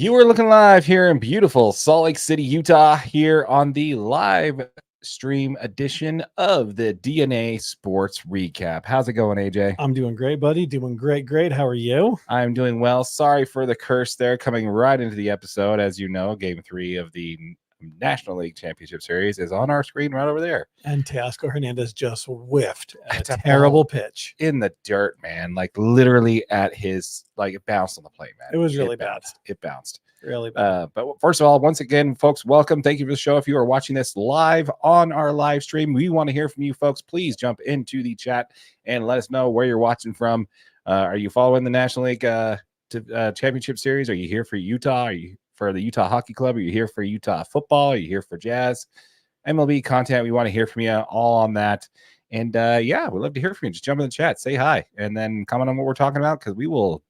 You are looking live here in beautiful Salt Lake City, Utah, here on the live stream edition of the DNA Sports Recap. How's it going, AJ? I'm doing great, buddy. Doing great. How are you? I'm doing well. Sorry for the curse there coming right into the episode. As you know, Game 3 of the National League Championship Series is on our screen right over there. And Teoscar Hernandez just whiffed a terrible pitch in the dirt, man. Like literally at his, like it bounced on the plate, man. It was really bad. It bounced. Really bad. But first of all, once again, folks, welcome. Thank you for the show. If you are watching this live on our live stream, we want to hear from you folks. Please jump into the chat and let us know where you're watching from. Are you following the National League Championship Series? Are you here for Utah? Are you for the Utah Hockey Club? Are you here for Utah football? Are you here for Jazz? MLB content. We want to hear from you all on that. And yeah, we'd love to hear from you. Just jump in the chat, say hi, and then comment on what we're talking about, because we will,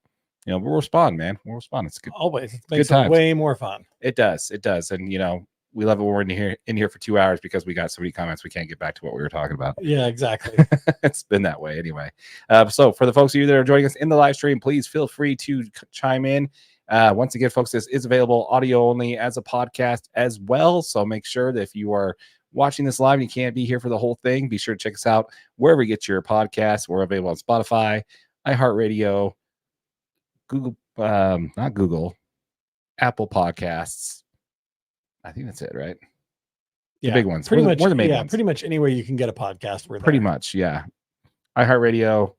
we'll respond, man. We'll respond. It's good. Always. It makes it way more fun. It does. And, we love it when we're in here for 2 hours because we got so many comments we can't get back to what we were talking about. Yeah, exactly. It's been that way anyway. So for the folks of you that are joining us in the live stream, please feel free to chime in. Once again, folks, this is available audio only as a podcast as well. So make sure that if you are watching this live and you can't be here for the whole thing, be sure to check us out wherever you get your podcasts. We're available on Spotify, iHeartRadio, Google, not Google, Apple Podcasts. I think that's it, right? The big ones. Pretty much. More the main ones. Pretty much anywhere you can get a podcast. We're there. Pretty much, yeah. iHeartRadio,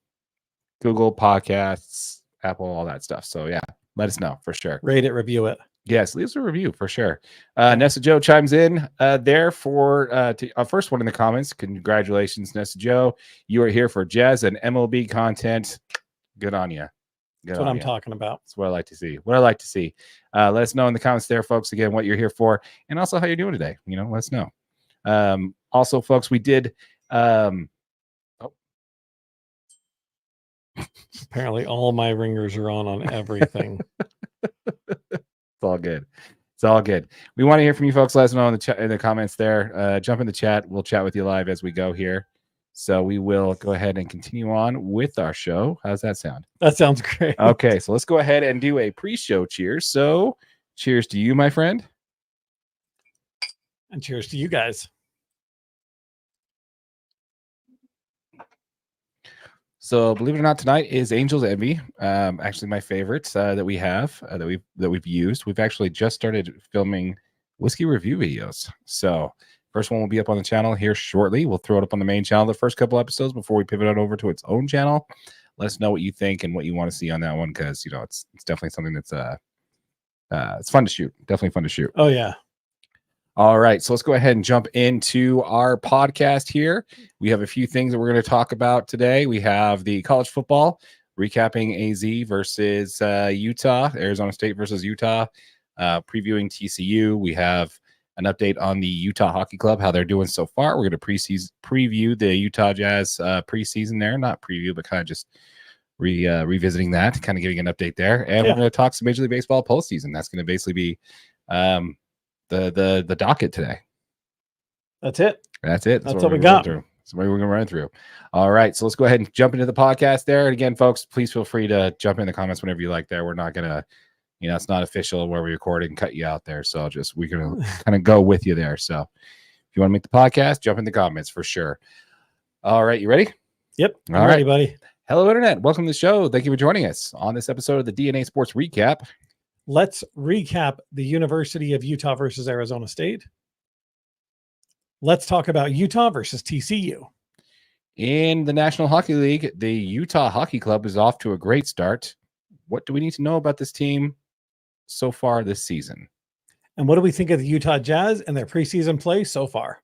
Google Podcasts, Apple, all that stuff. So yeah, let us know for sure. Rate it, review it. Yes, leave us a review for sure. Nessa Joe chimes in there for first one in the comments. Congratulations, Nessa Joe. You are here for Jazz and MLB content. Good on you. That's what I'm talking about. That's what I like to see. Let us know in the comments there, folks, again, what you're here for, and also how you're doing today. Let us know. Also, folks, we did. Apparently, all my ringers are on everything. It's all good. It's all good. We want to hear from you folks. Let us know in the comments there. Jump in the chat. We'll chat with you live as we go here. So we will go ahead and continue on with our show. How's that sound? That sounds great. Okay, so let's go ahead and do a pre-show cheers. So cheers to you, my friend. And cheers to you guys. So believe it or not, tonight is Angel's Envy. Actually my favorites that we have, that we've used. We've actually just started filming whiskey review videos. So first one will be up on the channel here shortly. We'll throw it up on the main channel the first couple episodes before we pivot it over to its own channel. Let us know what you think and what you want to see on that one, because it's definitely something that's it's fun to shoot. Definitely fun to shoot. Oh yeah. All right, so let's go ahead and jump into our podcast here. We have a few things that we're going to talk about today. We have the college football, recapping AZ versus Utah, Arizona State versus Utah, previewing TCU. We have an update on the Utah Hockey Club, how they're doing so far. We're going to preview the Utah Jazz preseason there. Not preview, but kind of just revisiting that, kind of giving an update there. And we're going to talk some Major League Baseball postseason. That's going to basically be the docket today. That's it. That's what we got. So we're going to run through. All right, so let's go ahead and jump into the podcast there. And again, folks, please feel free to jump in the comments whenever you like there. We're not going to, it's not official where we record it and cut you out there. So we're going to kind of go with you there. So if you want to make the podcast, jump in the comments for sure. All right, you ready? Yep. All right, buddy. Hello, Internet. Welcome to the show. Thank you for joining us on this episode of the DNA Sports Recap. Let's recap the University of Utah versus Arizona State. Let's talk about Utah versus TCU. In the National Hockey League, the Utah Hockey Club is off to a great start. What do we need to know about this team so far this season? And what do we think of the Utah Jazz and their preseason play so far?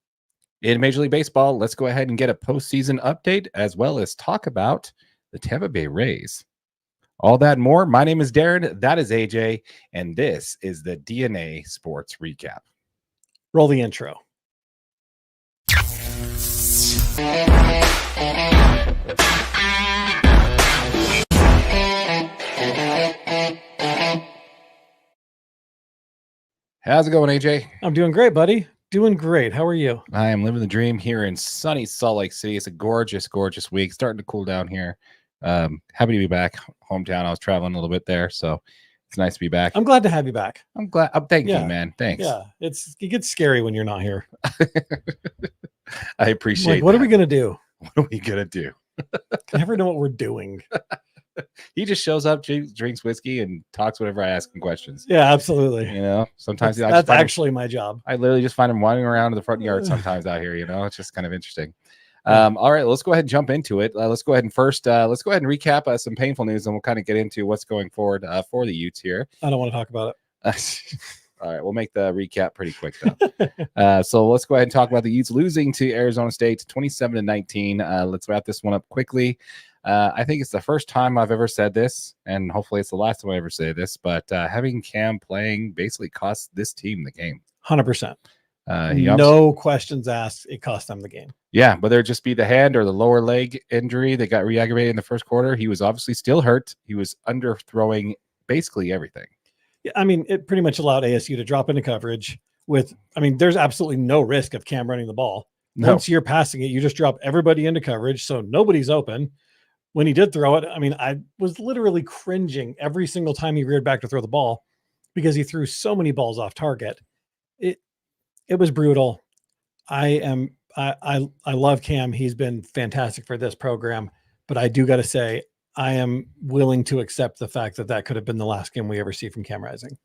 In Major League Baseball, let's go ahead and get a postseason update, as well as talk about the Tampa Bay Rays. All that and more. My name is Darren. That is AJ. And this is the DNA Sports Recap. Roll the intro. How's it going, AJ? I'm doing great, buddy. Doing great. How are you? I am living the dream here in sunny Salt Lake City. It's a gorgeous, gorgeous week. Starting to cool down here. Happy to be back hometown. I was traveling a little bit there, so It's nice to be back. I'm glad to have you back. I'm glad. Thank you, Yeah. man. Thanks. Yeah, it gets scary when you're not here. I appreciate Like, what are that. we going to do? What are we going to do? I never know what we're doing. He just shows up, drinks whiskey, and talks whatever I ask him questions. Yeah, absolutely. You know, sometimes that's actually my job. I literally just find him wandering around in the front yard sometimes out here. You know, it's just kind of interesting. Yeah. All right, let's go ahead and jump into it. Let's go ahead and recap some painful news, and we'll kind of get into what's going forward for the Utes here. I don't want to talk about it. All right, we'll make the recap pretty quick though. So let's go ahead and talk about the Utes losing to Arizona State 27-19. Let's wrap this one up quickly. I think it's the first time I've ever said this, and hopefully it's the last time I ever say this, but having Cam playing basically cost this team the game. 100%. No questions asked. It cost them the game. Yeah, whether it just be the hand or the lower leg injury that got re-aggravated in the first quarter, he was obviously still hurt. He was underthrowing basically everything. Yeah, I mean, it pretty much allowed ASU to drop into coverage with, I mean, there's absolutely no risk of Cam running the ball. No. Once you're passing it, you just drop everybody into coverage, so nobody's open. When he did throw it, I mean, I was literally cringing every single time he reared back to throw the ball because he threw so many balls off target. It was brutal. I love Cam. He's been fantastic for this program, but I do got to say, I am willing to accept the fact that could have been the last game we ever see from Cam Rising.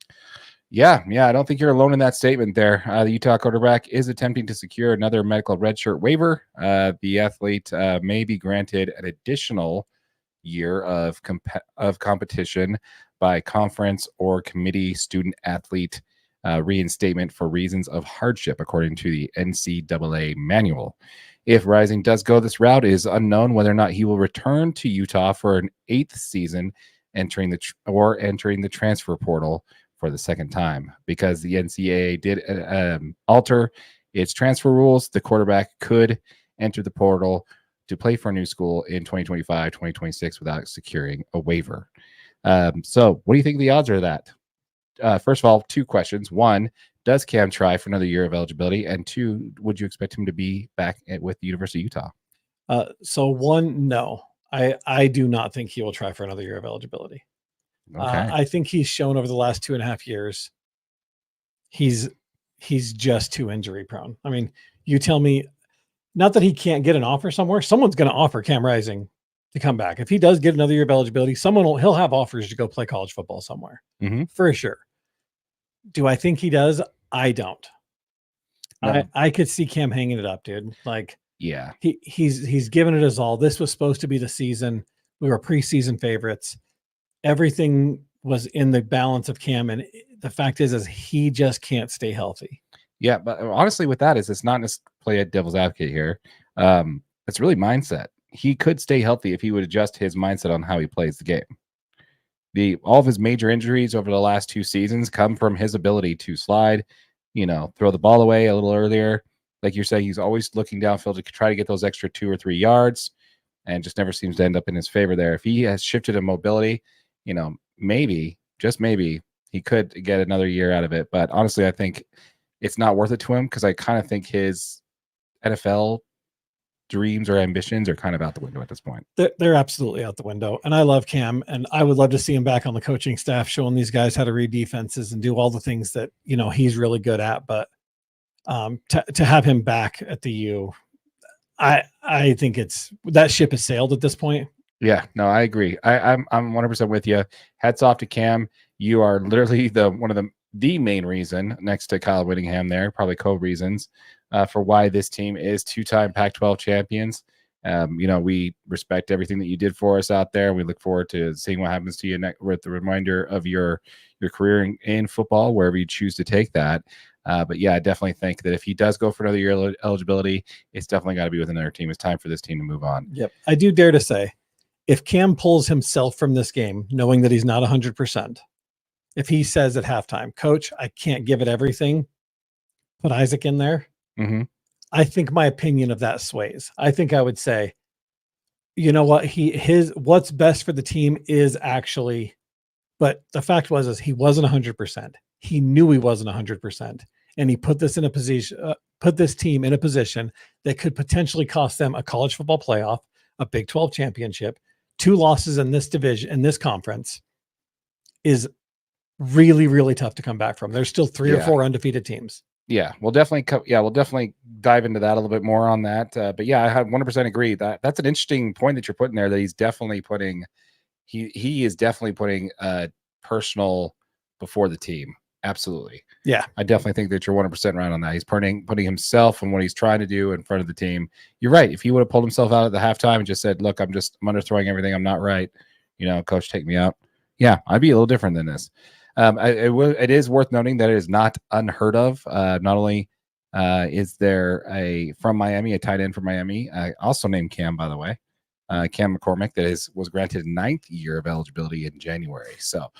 Yeah. I don't think you're alone in that statement there. The Utah quarterback is attempting to secure another medical redshirt waiver. The athlete may be granted an additional year of competition by conference or committee student athlete reinstatement for reasons of hardship, according to the NCAA manual. If Rising does go this route, it is unknown whether or not he will return to Utah for an 8th season, entering the transfer portal for the second time. Because the NCAA did alter its transfer rules, the quarterback could enter the portal to play for a new school in 2025, 2026 without securing a waiver. So what do you think the odds are of that? First of all, 2 questions. 1, does Cam try for another year of eligibility? And 2, would you expect him to be back with the University of Utah? So 1, no. I do not think he will try for another year of eligibility. Okay. I think he's shown over the last 2.5 years he's just too injury prone. I mean, you tell me, not that he can't get an offer somewhere. Someone's going to offer Cam Rising to come back. If he does get another year of eligibility, he'll have offers to go play college football somewhere for sure. Do I think he does? I don't. No. I could see Cam hanging it up, dude. Like, yeah, he's given it his all. This was supposed to be the season. We were preseason favorites. Everything was in the balance of Cam, and the fact is he just can't stay healthy. Yeah, but honestly, with that it's not just play a devil's advocate here. It's really mindset. He could stay healthy if he would adjust his mindset on how he plays the game. All of his major injuries over the last 2 seasons come from his ability to slide, throw the ball away a little earlier. Like you're saying, he's always looking downfield to try to get those extra 2 or 3 yards, and just never seems to end up in his favor there. If he has shifted in mobility, maybe, just maybe, he could get another year out of it. But honestly, I think it's not worth it to him, because I kind of think his NFL dreams or ambitions are kind of out the window at this point. They're absolutely out the window. And I love Cam, and I would love to see him back on the coaching staff, showing these guys how to read defenses and do all the things that, he's really good at. But to have him back at the U, I think that ship has sailed at this point. Yeah, no, I agree. I'm 100% with you. Hats off to Cam. You are literally one of the main reason, next to Kyle Whittingham there, probably co-reasons for why this team is 2-time Pac-12 champions. We respect everything that you did for us out there. We look forward to seeing what happens to you with the reminder of your career in football, wherever you choose to take that. But yeah, I definitely think that if he does go for another year of eligibility, it's definitely got to be with another team. It's time for this team to move on. Yep. I do dare to say, if Cam pulls himself from this game, knowing that he's not 100%, if he says at halftime, "Coach, I can't give it everything," put Isaac in there. I think my opinion of that sways. I think I would say, you know what, what's best for the team is actually, but the fact is he wasn't 100%. He knew he wasn't 100%, and he put this team in a position that could potentially cost them a college football playoff, a Big 12 championship, 2 losses in this division, in this conference, is really, really tough to come back from. There's still 3 or 4 undefeated teams. Yeah, we'll definitely dive into that a little bit more on that. But yeah, I 100% agree that that's an interesting point that you're putting there. That he's definitely putting, he is definitely putting personal before the team. Absolutely. Yeah, I definitely think that you're 100% right on that. He's putting himself and what he's trying to do in front of the team. You're right. If he would have pulled himself out at the halftime and just said, "Look, I'm underthrowing everything. I'm not right. Coach, take me out." Yeah, I'd be a little different than this. It is worth noting that it is not unheard of. Not only is there a tight end from Miami, also named Cam, by the way, Cam McCormick, that was granted 9th year of eligibility in January. So,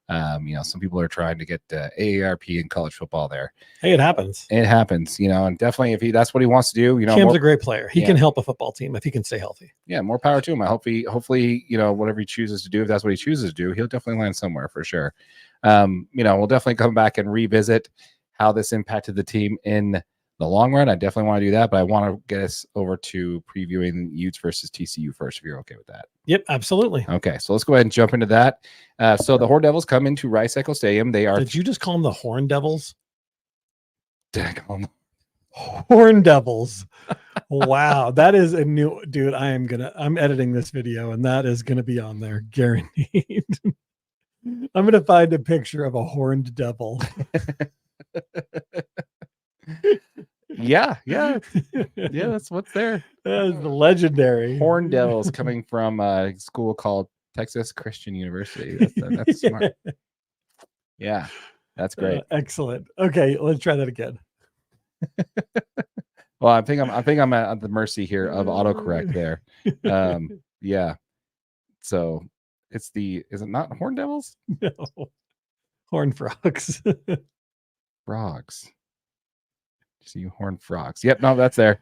some people are trying to get AARP in college football there. Hey, it happens. It happens, and definitely if that's what he wants to do, Cam's a great player. He can help a football team if he can stay healthy. Yeah, more power to him. Hopefully, whatever he chooses to do, if that's what he chooses to do, he'll definitely land somewhere for sure. We'll definitely come back and revisit how this impacted the team in the long run. I definitely want to do that, but I want to get us over to previewing Utes versus TCU first, if you're okay with that. Yep, absolutely. Okay, so let's go ahead and jump into that. So the Horned Devils come into Rice-Eccles Stadium. They are. Did you just call them the Horned Devils? Horned Devils. Wow, that is a new dude. I'm editing this video, and that is gonna be on there, guaranteed. I'm gonna find a picture of a horned devil. Yeah, that's what's there. That is legendary. Horned Devils coming from a school called Texas Christian University. That's smart. Yeah, that's great. Excellent. Okay, let's try that again. Well, I think I'm at the mercy here of autocorrect there. Yeah. So is it not Horned Devils? No. Horned Frogs. Frogs. See Horned Frogs. Yep, no, that's there.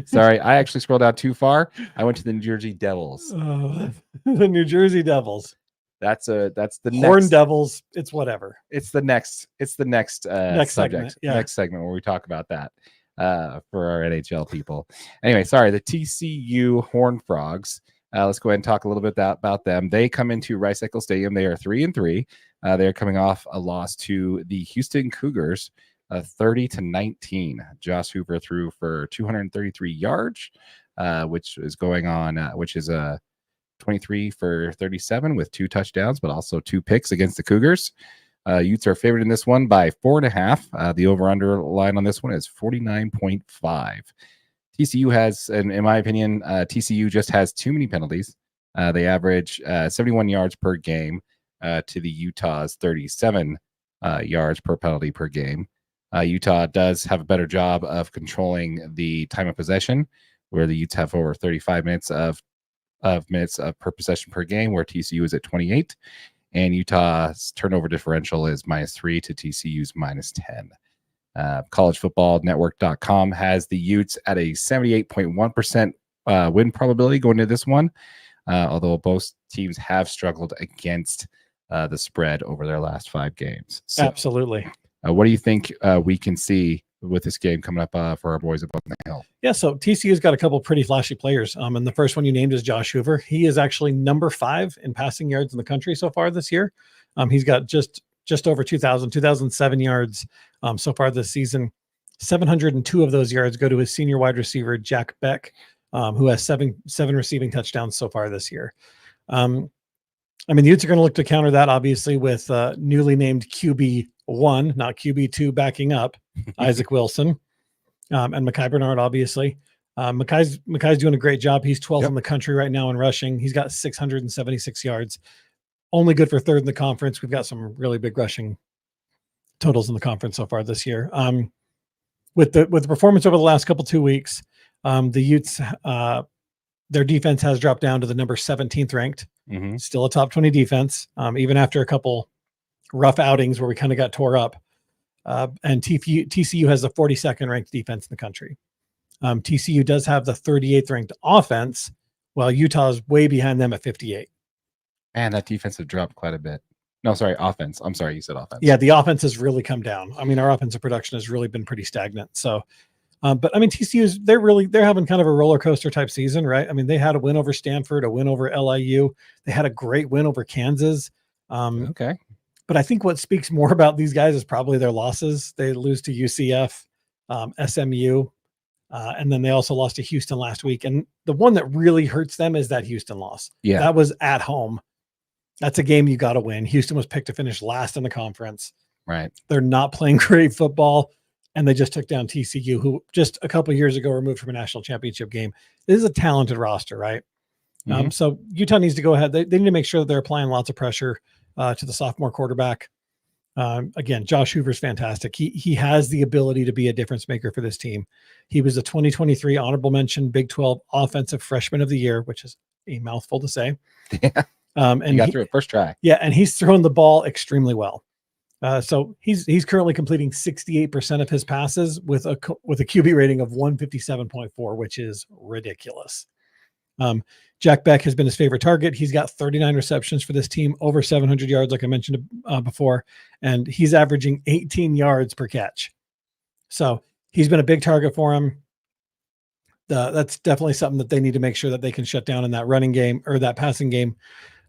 Sorry, I actually scrolled out too far. I went to the New Jersey Devils. Oh, the New Jersey Devils. That's the Horned Devils. It's whatever. It's the next next subject. segment. Yeah. Next segment where we talk about that for our NHL people. Anyway, sorry, the TCU Horned Frogs. Let's go ahead and talk a little bit about them. They come into Rice-Eccles Stadium. They are 3-3. They're coming off a loss to the Houston Cougars, 30-19. Josh Hoover threw for 233 yards, which is going on, which is a 23 for 37 with 2 touchdowns, but also 2 picks against the Cougars. Utes are favored in this one by 4.5. The over-under line on this one is 49.5. TCU has, in my opinion, TCU just has too many penalties. They average 71 yards per game to the Utah's 37 yards per penalty per game. Utah does have a better job of controlling the time of possession, where the Utes have over 35 minutes of per possession per game, where TCU is at 28, and Utah's turnover differential is -3 to TCU's -10. collegefootballnetwork.com has the Utes at a 78.1% win probability going into this one, although both teams have struggled against the spread over their last 5 games. So, absolutely. What do you think we can see with this game coming up for our boys above the hill? Yeah, so TCU's got a couple pretty flashy players. And the first one you named is Josh Hoover. He is actually number 5 in passing yards in the country so far this year. He's got just over 2007 yards so far this season. 702 of those yards go to his senior wide receiver, Jack Beck, who has seven receiving touchdowns so far this year. The Utes are going to look to counter that, obviously, with newly named QB1, not QB2, backing up Isaac Wilson and Mekhi Bernard, obviously. Mekhi's doing a great job. He's 12th in the country right now in rushing. He's got 676 yards. Only good for 3rd in the conference. We've got some really big rushing totals in the conference so far this year. With the performance over the last 2 weeks, the Utes, their defense has dropped down to the number 17th ranked. Mm-hmm. Still a top 20 defense, even after a couple rough outings where we kind of got tore up. And TCU has the 42nd ranked defense in the country. TCU does have the 38th ranked offense, while Utah is way behind them at 58. And that defense have dropped quite a bit. No, sorry, offense. I'm sorry, you said offense. Yeah, the offense has really come down. Our offensive production has really been pretty stagnant. So, but TCU's they're having kind of a roller coaster type season, right? They had a win over Stanford, a win over LIU. They had a great win over Kansas. Okay. But I think what speaks more about these guys is probably their losses. They lose to UCF, SMU, and then they also lost to Houston last week. And the one that really hurts them is that Houston loss. Yeah. That was at home. That's a game you got to win. Houston was picked to finish last in the conference. Right. They're not playing great football, and they just took down TCU, who just a couple of years ago removed from a national championship game. This is a talented roster, right? So Utah needs to go ahead. They need to make sure that they're applying lots of pressure to the sophomore quarterback. Again, Josh Hoover's fantastic. He has the ability to be a difference maker for this team. He was the 2023 honorable mention Big 12 Offensive Freshman of the Year, which is a mouthful to say. Yeah. And he got through it first try. Yeah, and he's thrown the ball extremely well. So he's currently completing 68% of his passes with a QB rating of 157.4, which is ridiculous. Jack Beck has been his favorite target. He's got 39 receptions for this team, over 700 yards, like I mentioned before, and he's averaging 18 yards per catch. So he's been a big target for him. That's definitely something that they need to make sure that they can shut down in that running game or that passing game.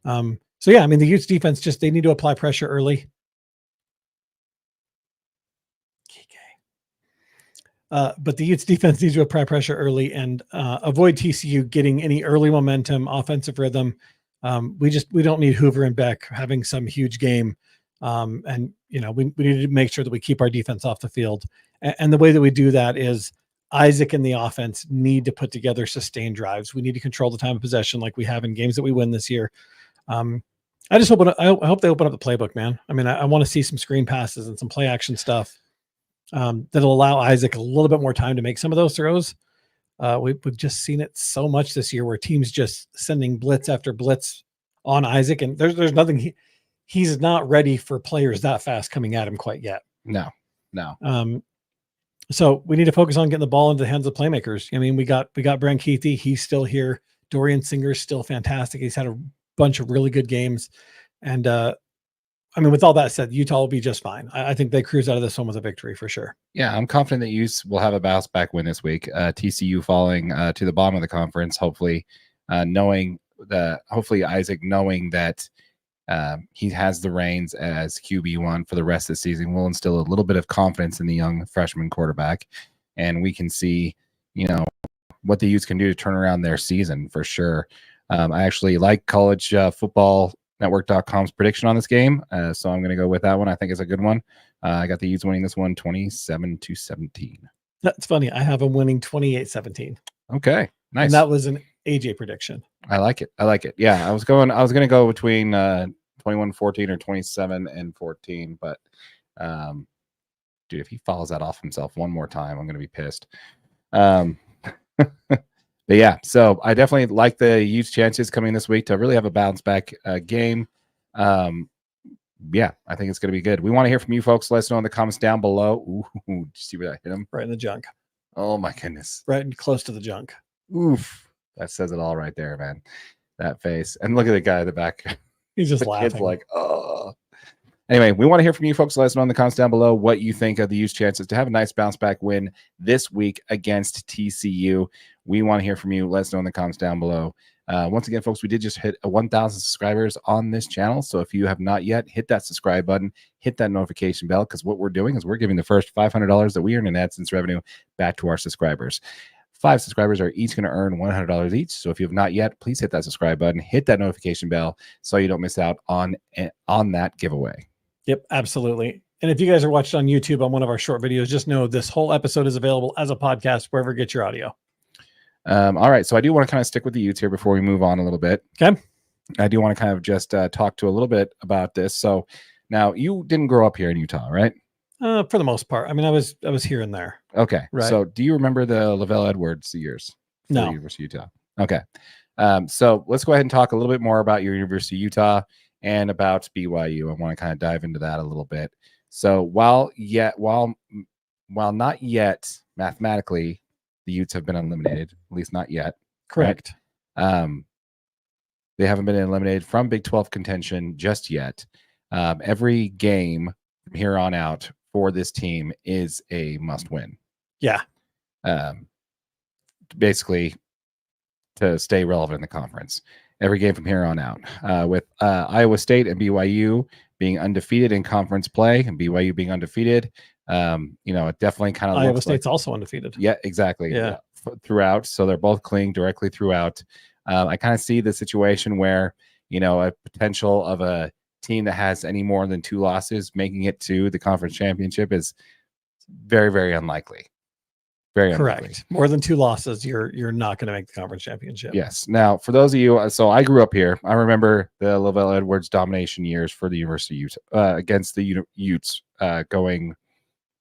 So yeah, I mean, the Utes defense they need to apply pressure early. But the Utes defense needs to apply pressure early and avoid TCU getting any early momentum, offensive rhythm. We don't need Hoover and Beck having some huge game. And we need to make sure that we keep our defense off the field. And the way that we do that is Isaac and the offense need to put together sustained drives. We need to control the time of possession like we have in games that we win this year. I hope they open up the playbook, man. I mean, I want to see some screen passes and some play action stuff. That'll allow Isaac a little bit more time to make some of those throws. We've just seen it so much this year where teams just sending blitz after blitz on Isaac, and there's nothing. He's not ready for players that fast coming at him quite yet. No. So we need to focus on getting the ball into the hands of playmakers. I mean, we got Brent Keithy. He's still here. Dorian Singer's still fantastic. He's had a bunch of really good games, and I mean, with all that said, Utah will be just fine. I think they cruise out of this one with a victory for sure. Yeah, I'm confident that Utes will have a bounce back win this week. TCU falling to the bottom of the conference, hopefully Isaac knowing that he has the reins as QB1 for the rest of the season will instill a little bit of confidence in the young freshman quarterback, and we can see, what the Utes can do to turn around their season for sure. I actually like college football network.com's prediction on this game. So I'm going to go with that one. I think it's a good one. I got the Utes winning this one 27-17. That's funny. I have them winning 28-17. Okay. Nice. And that was an AJ prediction. I like it. Yeah. I was going to go between 21-14 or 27-14, but dude, if he follows that off himself one more time, I'm going to be pissed. But yeah, so I definitely like the Utes' chances coming this week to really have a bounce back game. Yeah, I think it's going to be good. We want to hear from you folks. Let us know in the comments down below. Ooh, did you see where that hit him? Right in the junk. Oh my goodness. Right close to the junk. Oof. That says it all right there, man. That face. And look at the guy in the back. He's just the laughing. Kid's like, oh. Anyway, we want to hear from you folks. Let us know in the comments down below what you think of the Utes' chances to have a nice bounce back win this week against TCU. We want to hear from you. Let us know in the comments down below. Once again, folks, we did just hit 1,000 subscribers on this channel. So if you have not yet, hit that subscribe button, hit that notification bell, because what we're doing is we're giving the first $500 that we earn in AdSense revenue back to our subscribers. 5 subscribers are each going to earn $100 each. So if you have not yet, please hit that subscribe button, hit that notification bell so you don't miss out on that giveaway. Yep, absolutely. And if you guys are watching on YouTube on one of our short videos, just know this whole episode is available as a podcast wherever you get your audio. All right. So I do want to kind of stick with the Utes here before we move on a little bit. Okay. I do want to kind of just talk to a little bit about this. So now you didn't grow up here in Utah, right? For the most part. I mean, I was here and there. Okay. Right. So do you remember the Lavelle Edwards years? No. University of Utah. Okay. So let's go ahead and talk a little bit more about your University of Utah and about BYU. I want to kind of dive into that a little bit. So while not yet mathematically, the Utes have been eliminated, at least not yet. Correct. Right? They haven't been eliminated from Big 12 contention just yet. Every game from here on out for this team is a must win. Yeah. Basically to stay relevant in the conference. every game from here on out. With Iowa State and BYU being undefeated in conference play, and BYU being undefeated, it definitely kind of Iowa looks State's like, also undefeated. yeah, exactly. Yeah. Throughout, so they're both clinging directly throughout. I kind of see the situation where a potential of a team that has any more than 2 losses making it to the conference championship is very, very unlikely. Very correct. Unlikely. More than 2 losses, you're not going to make the conference championship. Yes. Now, for those of you, so I grew up here. I remember the Lavelle Edwards domination years for the University of Utah against the Utes going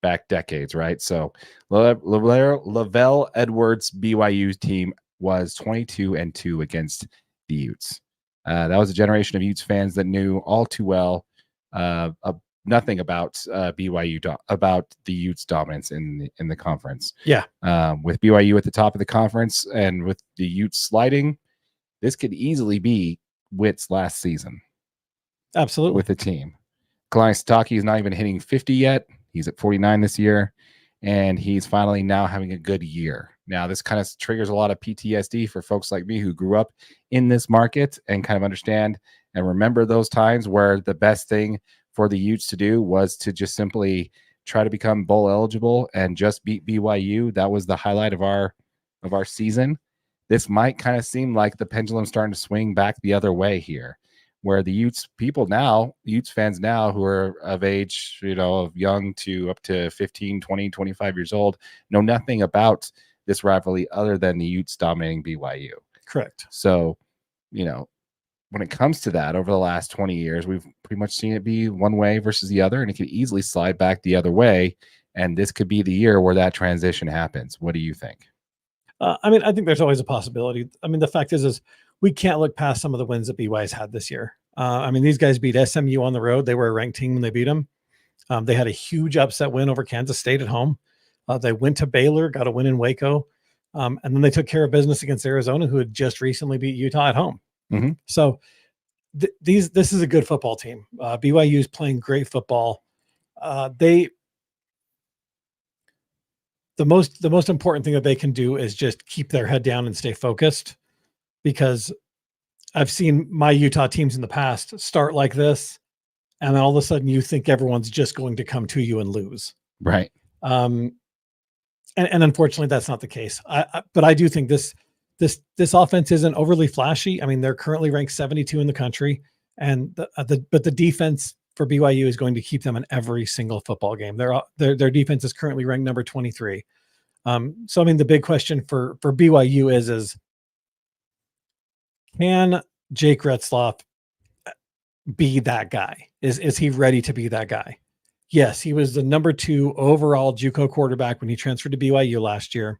back decades, right? So Lavelle Edwards BYU team was 22-2 against the Utes. That was a generation of Utes fans that knew all too well nothing about BYU about the Utes dominance in the conference. Yeah. With BYU at the top of the conference and with the Utes sliding, this could easily be Witt's last season. Absolutely. With the team. Kalani Sitake is not even hitting 50 yet. He's at 49 this year, and he's finally now having a good year. Now, this kind of triggers a lot of PTSD for folks like me who grew up in this market and kind of understand and remember those times where the best thing for the Utes to do was to just simply try to become bowl eligible and just beat BYU. That was the highlight of our season. This might kind of seem like the pendulum starting to swing back the other way here, where the Utes fans now who are of age, of young to up to 15, 20, 25 years old, know nothing about this rivalry other than the Utes dominating BYU. Correct. So, when it comes to that, over the last 20 years, we've pretty much seen it be one way versus the other, and it could easily slide back the other way. And this could be the year where that transition happens. What do you think? I think there's always a possibility. The fact is we can't look past some of the wins that BYU's had this year. These guys beat SMU on the road. They were a ranked team when they beat them. They had a huge upset win over Kansas State at home. They went to Baylor, got a win in Waco. And then they took care of business against Arizona, who had just recently beat Utah at home. Mm-hmm. So this is a good football team. BYU is playing great football. The most important thing that they can do is just keep their head down and stay focused, because I've seen my Utah teams in the past start like this, and then all of a sudden you think everyone's just going to come to you and lose. Right. And unfortunately that's not the case. But I do think this offense isn't overly flashy. They're currently ranked 72 in the country, but the defense for BYU is going to keep them in every single football game. Their defense is currently ranked number 23. So the big question for BYU is can Jake Retzloff be that guy? Is he ready to be that guy? Yes, he was the number 2 overall JUCO quarterback when he transferred to BYU last year.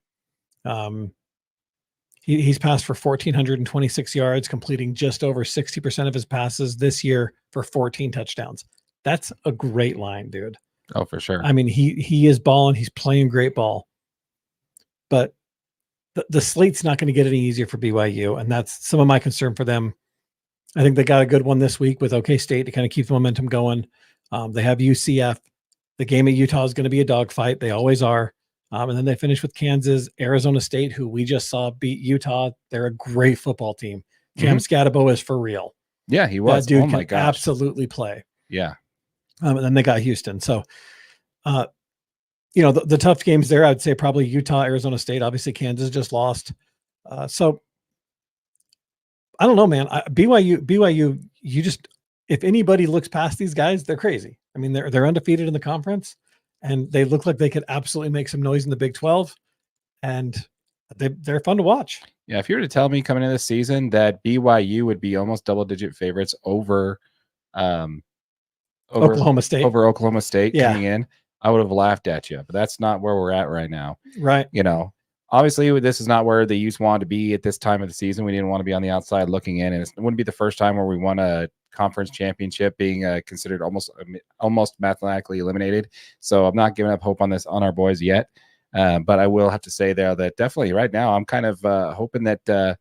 He's passed for 1,426 yards, completing just over 60% of his passes this year for 14 touchdowns. That's a great line, dude. Oh, for sure. He is balling. He's playing great ball. But the slate's not going to get any easier for BYU, and that's some of my concern for them. I think they got a good one this week with OK State to kind of keep the momentum going. They have UCF. The game at Utah is going to be a dogfight. They always are. And then they finish with Kansas, Arizona State, who we just saw beat Utah. They're a great football team. Cam Scatabo is for real. Yeah, he was. That dude can absolutely play. Yeah. And then they got Houston. So, the tough games there, I'd say probably Utah, Arizona State. Obviously, Kansas just lost. So, I don't know, man. BYU, you just, if anybody looks past these guys, they're crazy. They're undefeated in the conference, and they look like they could absolutely make some noise in the Big 12, and they're fun to watch. Yeah, if you were to tell me coming into this season that BYU would be almost double-digit favorites over Oklahoma State coming in, I would have laughed at you. But that's not where we're at right now. Right. Obviously, this is not where the Utes wanted to be at this time of the season. We didn't want to be on the outside looking in, and it wouldn't be the first time where we won a conference championship being considered almost mathematically eliminated. So I'm not giving up hope on our boys yet. But I will have to say there that definitely right now I'm kind of hoping that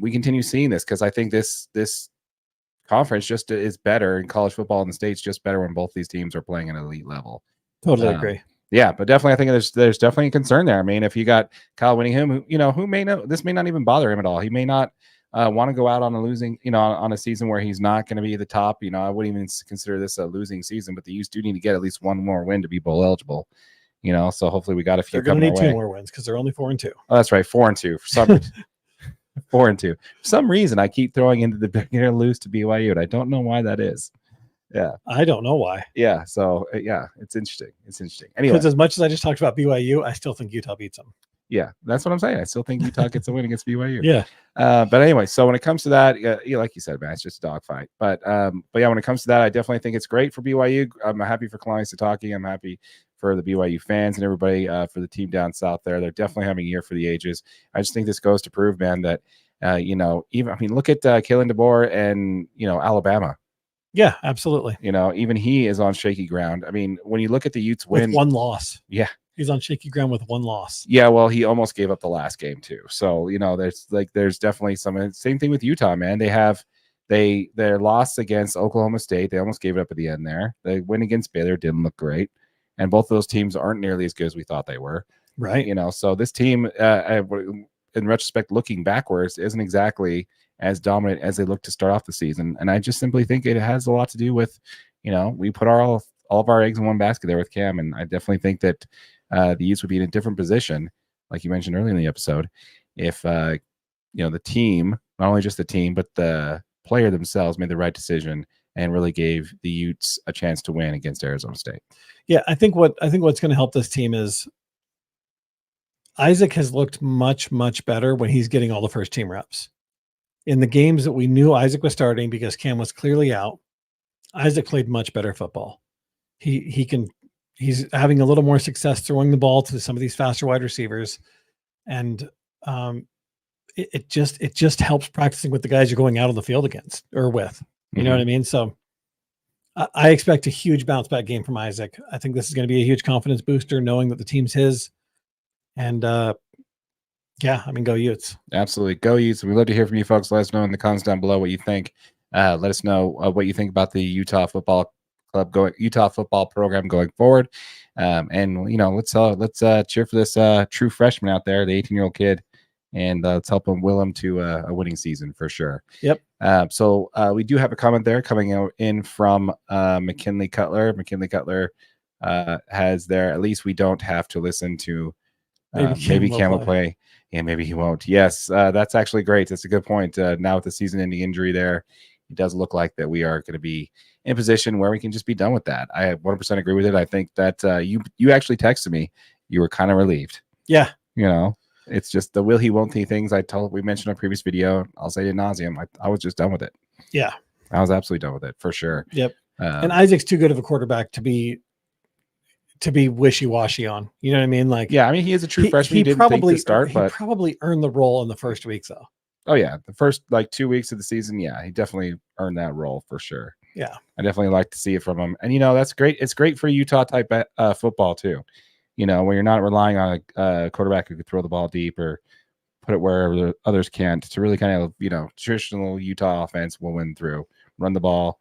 we continue seeing this, because I think this conference just is better in college football in the States, just better when both these teams are playing at an elite level. Totally agree. Yeah, but definitely I think there's definitely a concern there. If you got Kyle Whittingham, who may know this may not even bother him at all. He may not want to go out on a losing, on a season where he's not going to be the top. I wouldn't even consider this a losing season, but the Utes do need to get at least one more win to be bowl eligible. So hopefully we got a few. They're going to need 2 more wins because they're only 4-2. Oh, that's right, 4-2 for some. 4-2. For some reason, I keep throwing into the beginner lose to BYU, and I don't know why that is. Yeah, I don't know why. Yeah, so yeah, it's interesting. Anyway, because as much as I just talked about BYU, I still think Utah beats them. Yeah, that's what I'm saying. I still think Utah gets a win against BYU. Yeah. But anyway, so when it comes to that, like you said, man, it's just a dogfight. But yeah, when it comes to that, I definitely think it's great for BYU. I'm happy for Kalani Sitake. I'm happy for the BYU fans and everybody, for the team down south there. They're definitely having a year for the ages. I just think this goes to prove, man, that look at Kalen DeBoer and Alabama. Yeah, absolutely. Even he is on shaky ground. I mean, when you look at the Utes win, with one loss. Yeah. He's on shaky ground with one loss. Yeah, well, he almost gave up the last game too. So, there's definitely same thing with Utah, man. Their loss against Oklahoma State, they almost gave it up at the end there. They win against Baylor, didn't look great. And both of those teams aren't nearly as good as we thought they were. Right. So this team, in retrospect, looking backwards, isn't exactly as dominant as they look to start off the season. And I just simply think it has a lot to do with, we put all of our eggs in one basket there with Cam. And I definitely think that the Utes would be in a different position, like you mentioned earlier in the episode, if the team, not only just the team, but the player themselves made the right decision and really gave the Utes a chance to win against Arizona State. Yeah, I think what's going to help this team is Isaac has looked much, much better when he's getting all the first team reps. In the games that we knew Isaac was starting because Cam was clearly out, Isaac played much better football. He's having a little more success throwing the ball to some of these faster wide receivers. And it just helps practicing with the guys you're going out on the field against or with, you know what I mean? So I expect a huge bounce back game from Isaac. I think this is going to be a huge confidence booster, knowing that the team's his. And go Utes. Absolutely. Go Utes. We'd love to hear from you folks. Let us know in the comments down below what you think. Let us know what you think about the Utah football program going forward. Let's cheer for this true freshman out there, the 18-year-old kid, and let's help him will him to a winning season for sure. Yep. So we do have a comment there coming in from McKinley Cutler. McKinley Cutler has there. At least we don't have to listen to maybe Cam will play. Yeah, maybe he won't. Yes, that's actually great. That's a good point. Now with the season-ending injury there, it does look like that we are going to be in a position where we can just be done with that. I 100% agree with it. I think that you actually texted me. You were kind of relieved. Yeah. It's just the will he won't he things we mentioned in a previous video. I'll say ad nauseum. I was just done with it. Yeah. I was absolutely done with it for sure. Yep. And Isaac's too good of a quarterback to be wishy-washy on. You know what I mean? Like, yeah, I mean, he is a true freshman. He didn't probably think to start, but probably earned the role in the first weeks though. Oh yeah. The first 2 weeks of the season. Yeah, he definitely earned that role for sure. Yeah. I definitely like to see it from him. And, that's great. It's great for Utah type football too. When you're not relying on a quarterback who could throw the ball deep or put it wherever the others can't, to really kind of, traditional Utah offense will win through, run the ball,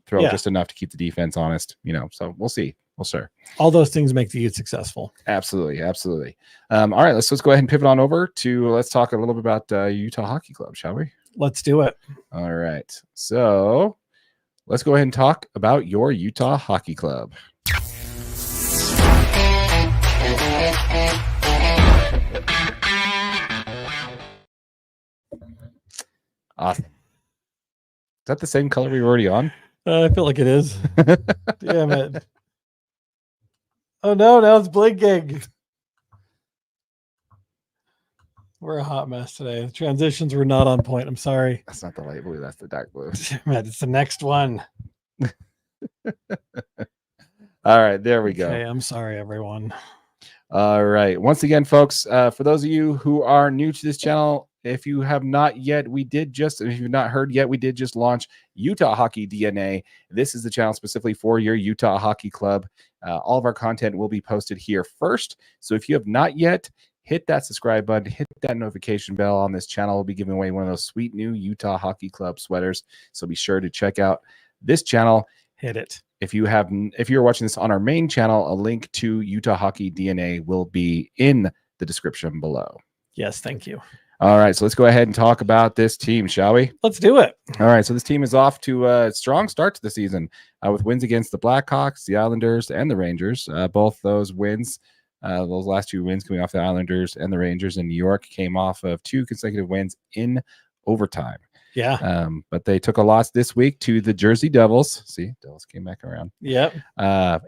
throw just enough to keep the defense honest, so we'll see. Well, sure. All those things make the Utes successful. Absolutely. Absolutely. All right, let's go ahead and pivot on over to, let's talk a little bit about Utah Hockey Club, shall we? Let's do it. All right. So let's go ahead and talk about your Utah Hockey Club. Awesome. Is that the same color we were already on? I feel like it is. Damn it. Oh no, now it's blinking. We're a hot mess today. The transitions were not on point. I'm sorry. That's not the light blue. That's the dark blue. Damn it, it's the next one. All right, there we go. Okay, I'm sorry, everyone. All right. Once again, folks, for those of you who are new to this channel, if you have not yet, if you've not heard yet, we did just launch Utah Hockey DNA. This is the channel specifically for your Utah Hockey Club. All of our content will be posted here first. So if you have not yet, hit that subscribe button, hit that notification bell on this channel. We'll be giving away one of those sweet new Utah Hockey Club sweaters. So be sure to check out this channel. Hit it. If you're watching this on our main channel, a link to Utah Hockey DNA will be in the description below. Yes, thank you. All right, so let's go ahead and talk about this team, shall we? Let's do it. All right, so this team is off to a strong start to the season with wins against the Blackhawks, the Islanders, and the Rangers. Both those wins, those last 2 wins coming off the Islanders and the Rangers in New York, came off of 2 consecutive wins in overtime. Yeah. But they took a loss this week to the Jersey Devils. See, Devils came back around. Yep.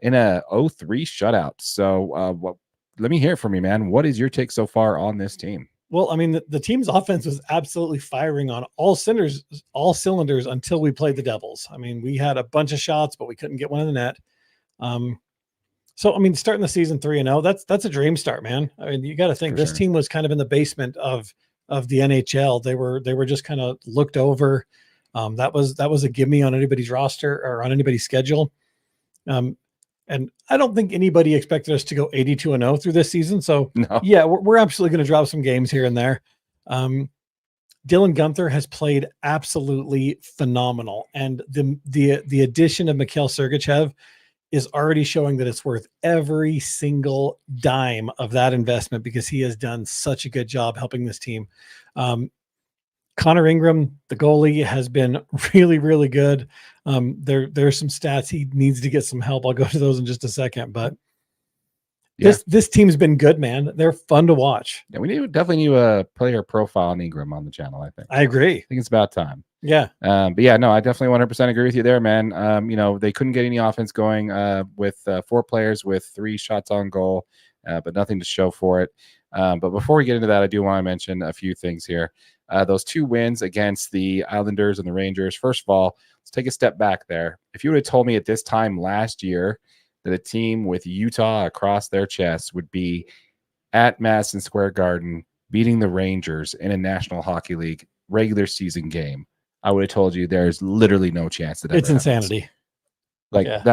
In a 0-3 shutout. So let me hear from you, man. What is your take so far on this team? Well, I mean, the team's offense was absolutely firing on all cylinders until we played the Devils. I mean, we had a bunch of shots, but we couldn't get one in the net. So, I mean, starting the season 3-0, that's a dream start, man. I mean, you got to think For this sure. team was kind of in the basement of the NHL. They were just kind of looked over. That was a gimme on anybody's roster or on anybody's schedule. And I don't think anybody expected us to go 82-0 through this season. So No. yeah, we're absolutely going to drop some games here and there. Dylan Guenther has played absolutely phenomenal. And the addition of Mikhail Sergachev is already showing that it's worth every single dime of that investment because he has done such a good job helping this team. Connor Ingram, the goalie, has been really, really good. There's some stats he needs to get some help. I'll go to those in just a second, but this team's been good, man. They're fun to watch. Yeah, we definitely need a player profile on Ingram on the channel. I think. I agree. I think it's about time. Yeah. But yeah, no, I definitely 100% agree with you there, man. They couldn't get any offense going with 4 players with 3 shots on goal, but nothing to show for it. But before we get into that, I do want to mention a few things here. Those 2 wins against the Islanders and the Rangers. First of all, let's take a step back there. If you would have told me at this time last year that a team with Utah across their chest would be at Madison Square Garden beating the Rangers in a National Hockey League regular season game, I would have told you there's literally no chance that it's insanity. But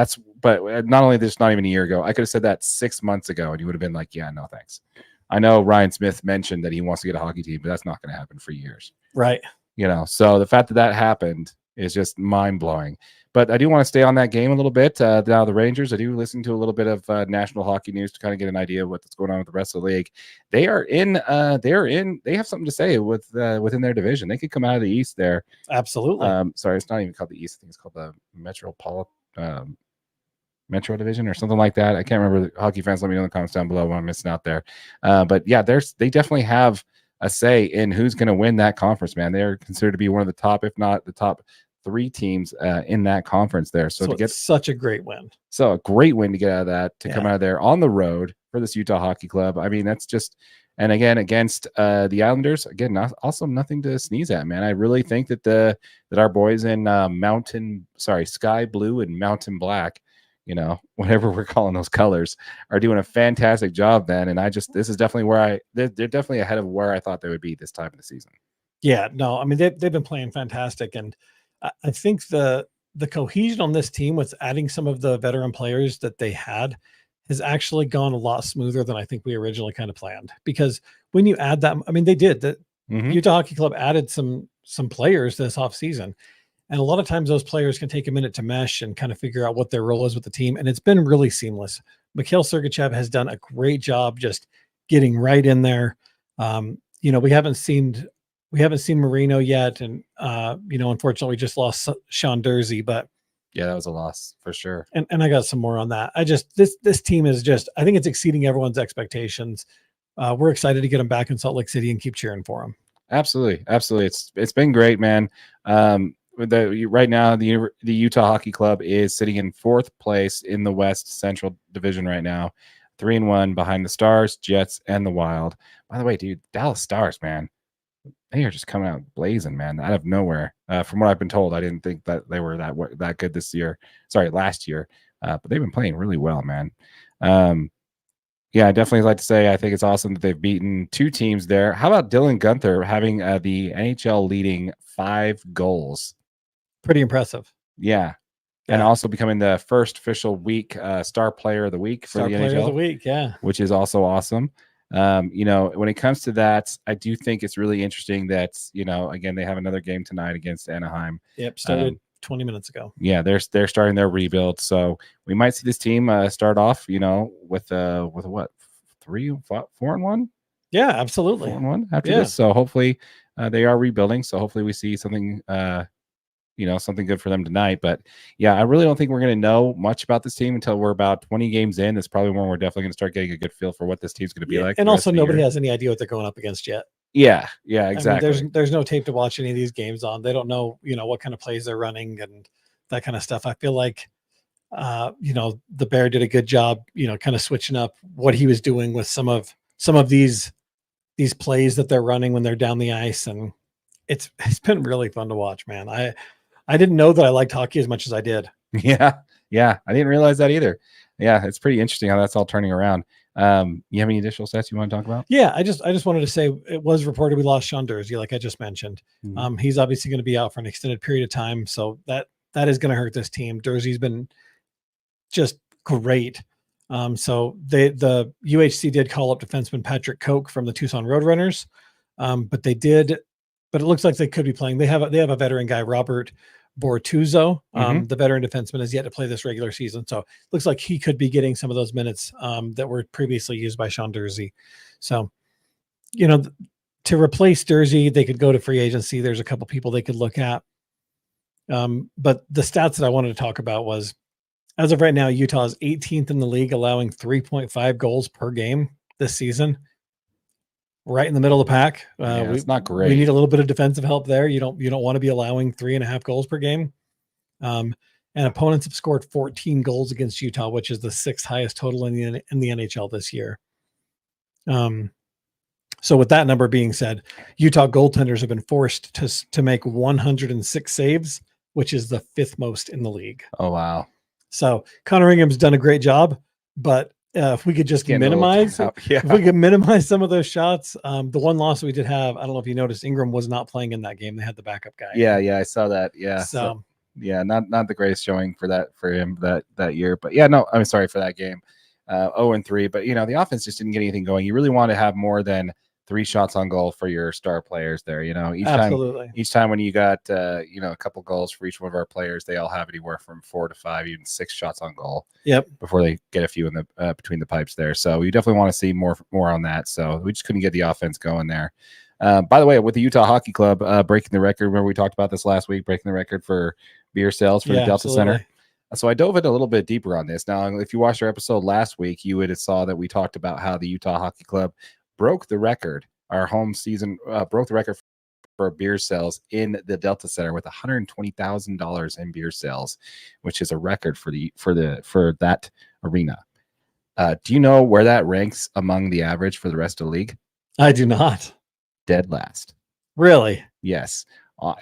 not only this, not even a year ago, I could have said that 6 months ago, and you would have been like, yeah, no, thanks. I know Ryan Smith mentioned that he wants to get a hockey team, but that's not going to happen for years. Right. So the fact that happened is just mind blowing. But I do want to stay on that game a little bit. Now the Rangers, I do listen to a little bit of national hockey news to kind of get an idea of what's going on with the rest of the league. They have something to say within their division. They could come out of the East there. Absolutely. Sorry, it's not even called the East. I think it's called the Metro Division or something like that. I can't remember. The hockey fans, let me know in the comments down below when I'm missing out there. But yeah, they definitely have a say in who's going to win that conference, man. They're considered to be one of the top, if not the top 3 teams in that conference there. So to get such a great win. So a great win to get out of that, to come out of there on the road for this Utah Hockey Club. I mean, that's just, and again, against the Islanders, again, also nothing to sneeze at, man. I really think that our boys in Sky Blue and Mountain Black, whatever we're calling those colors, are doing a fantastic job, man. And this is definitely they're definitely ahead of where I thought they would be this time of the season. Yeah, no, I mean, they've been playing fantastic. And I think the cohesion on this team with adding some of the veteran players that they had has actually gone a lot smoother than I think we originally kind of planned. Because when you add that, I mean, they did that. Utah Hockey Club added some players this offseason. And a lot of times those players can take a minute to mesh and kind of figure out what their role is with the team. And it's been really seamless. Mikhail Sergachev has done a great job just getting right in there. We haven't seen Marino yet. And, unfortunately we just lost Sean Dursey, but yeah, that was a loss for sure. And I got some more on that. This team is just, I think it's exceeding everyone's expectations. We're excited to get them back in Salt Lake City and keep cheering for them. Absolutely. It's been great, man. Right now, the Utah Hockey Club is sitting in 4th place in the West Central Division right now, 3-1 behind the Stars, Jets, and the Wild. By the way, dude, Dallas Stars, man, they are just coming out blazing, man, out of nowhere. From what I've been told, I didn't think that they were that good last year, but they've been playing really well, man. Yeah, I definitely like to say I think it's awesome that they've beaten 2 teams there. How about Dylan Guenther having the NHL leading 5 goals? Pretty impressive. Yeah. And also becoming the first official week star player of the week for the NHL. Star player of the week, yeah. Which is also awesome. When it comes to that, I do think it's really interesting that, again, they have another game tonight against Anaheim. Yep, started 20 minutes ago. Yeah, they're starting their rebuild. So we might see this team start off, with what, 3-4-1? Yeah, absolutely. 4-1 after Yeah. this. So hopefully they are rebuilding. So hopefully we see something, something good for them tonight. But yeah, I really don't think we're going to know much about this team until we're about 20 games in. That's probably when we're definitely going to start getting a good feel for what this team's going to be like. And the rest also, of the nobody year. has any idea what they're going up against yet. Yeah, exactly. I mean, there's no tape to watch any of these games on. They don't know, what kind of plays they're running and that kind of stuff. I feel like, the Bear did a good job, kind of switching up what he was doing with some of these plays that they're running when they're down the ice, and it's been really fun to watch, man. I didn't know that I liked hockey as much as I did. Yeah, I didn't realize that either. Yeah, it's pretty interesting how that's all turning around. You have any additional stats you want to talk about? Yeah, I just wanted to say it was reported we lost Sean Durzi, like I just mentioned. Mhm. He's obviously going to be out for an extended period of time, so that is going to hurt this team. Durzi's been just great. So the UHC did call up defenseman Patrick Koch from the Tucson Roadrunners, but it looks like they could be playing. They have a veteran guy, Robert Bortuzzo. The veteran defenseman has yet to play this regular season, so it looks like he could be getting some of those minutes that were previously used by Sean Durzi. So, to replace Durzi, they could go to free agency. There's a couple people they could look at. But the stats that I wanted to talk about was, as of right now, Utah is 18th in the league, allowing 3.5 goals per game this season. Right in the middle of the pack. It's not great. We need a little bit of defensive help there. You don't want to be allowing 3.5 goals per game. And opponents have scored 14 goals against Utah, which is the 6th highest total in the NHL this year. So with that number being said, Utah goaltenders have been forced to make 106 saves, which is the 5th most in the league. Oh, wow. So Connor Ingham's done a great job, but if we could just minimize some of those shots. The one loss we did have, I don't know if you noticed, Ingram was not playing in that game. They had the backup guy. Yeah, I saw that. Yeah. So yeah, not the greatest showing for him that year. But yeah, no, I'm sorry for that game. 0-3. But the offense just didn't get anything going. You really want to have more than 3 shots on goal for your star players there. Each time when you got a couple goals for each one of our players, they all have anywhere from 4 to 5, even 6 shots on goal. Yep. Before they get a few in the between the pipes there. So you definitely want to see more on that. So we just couldn't get the offense going there. By the way, with the Utah Hockey Club breaking the record, remember we talked about this last week, breaking the record for beer sales for the Delta Center. So I dove in a little bit deeper on this. Now, if you watched our episode last week, you would have saw that we talked about how the Utah Hockey Club broke the record. Our home season broke the record for beer sales in the Delta Center with $120,000 in beer sales, which is a record for that arena. Do you know where that ranks among the average for the rest of the league? I do not. Dead last. Really? Yes.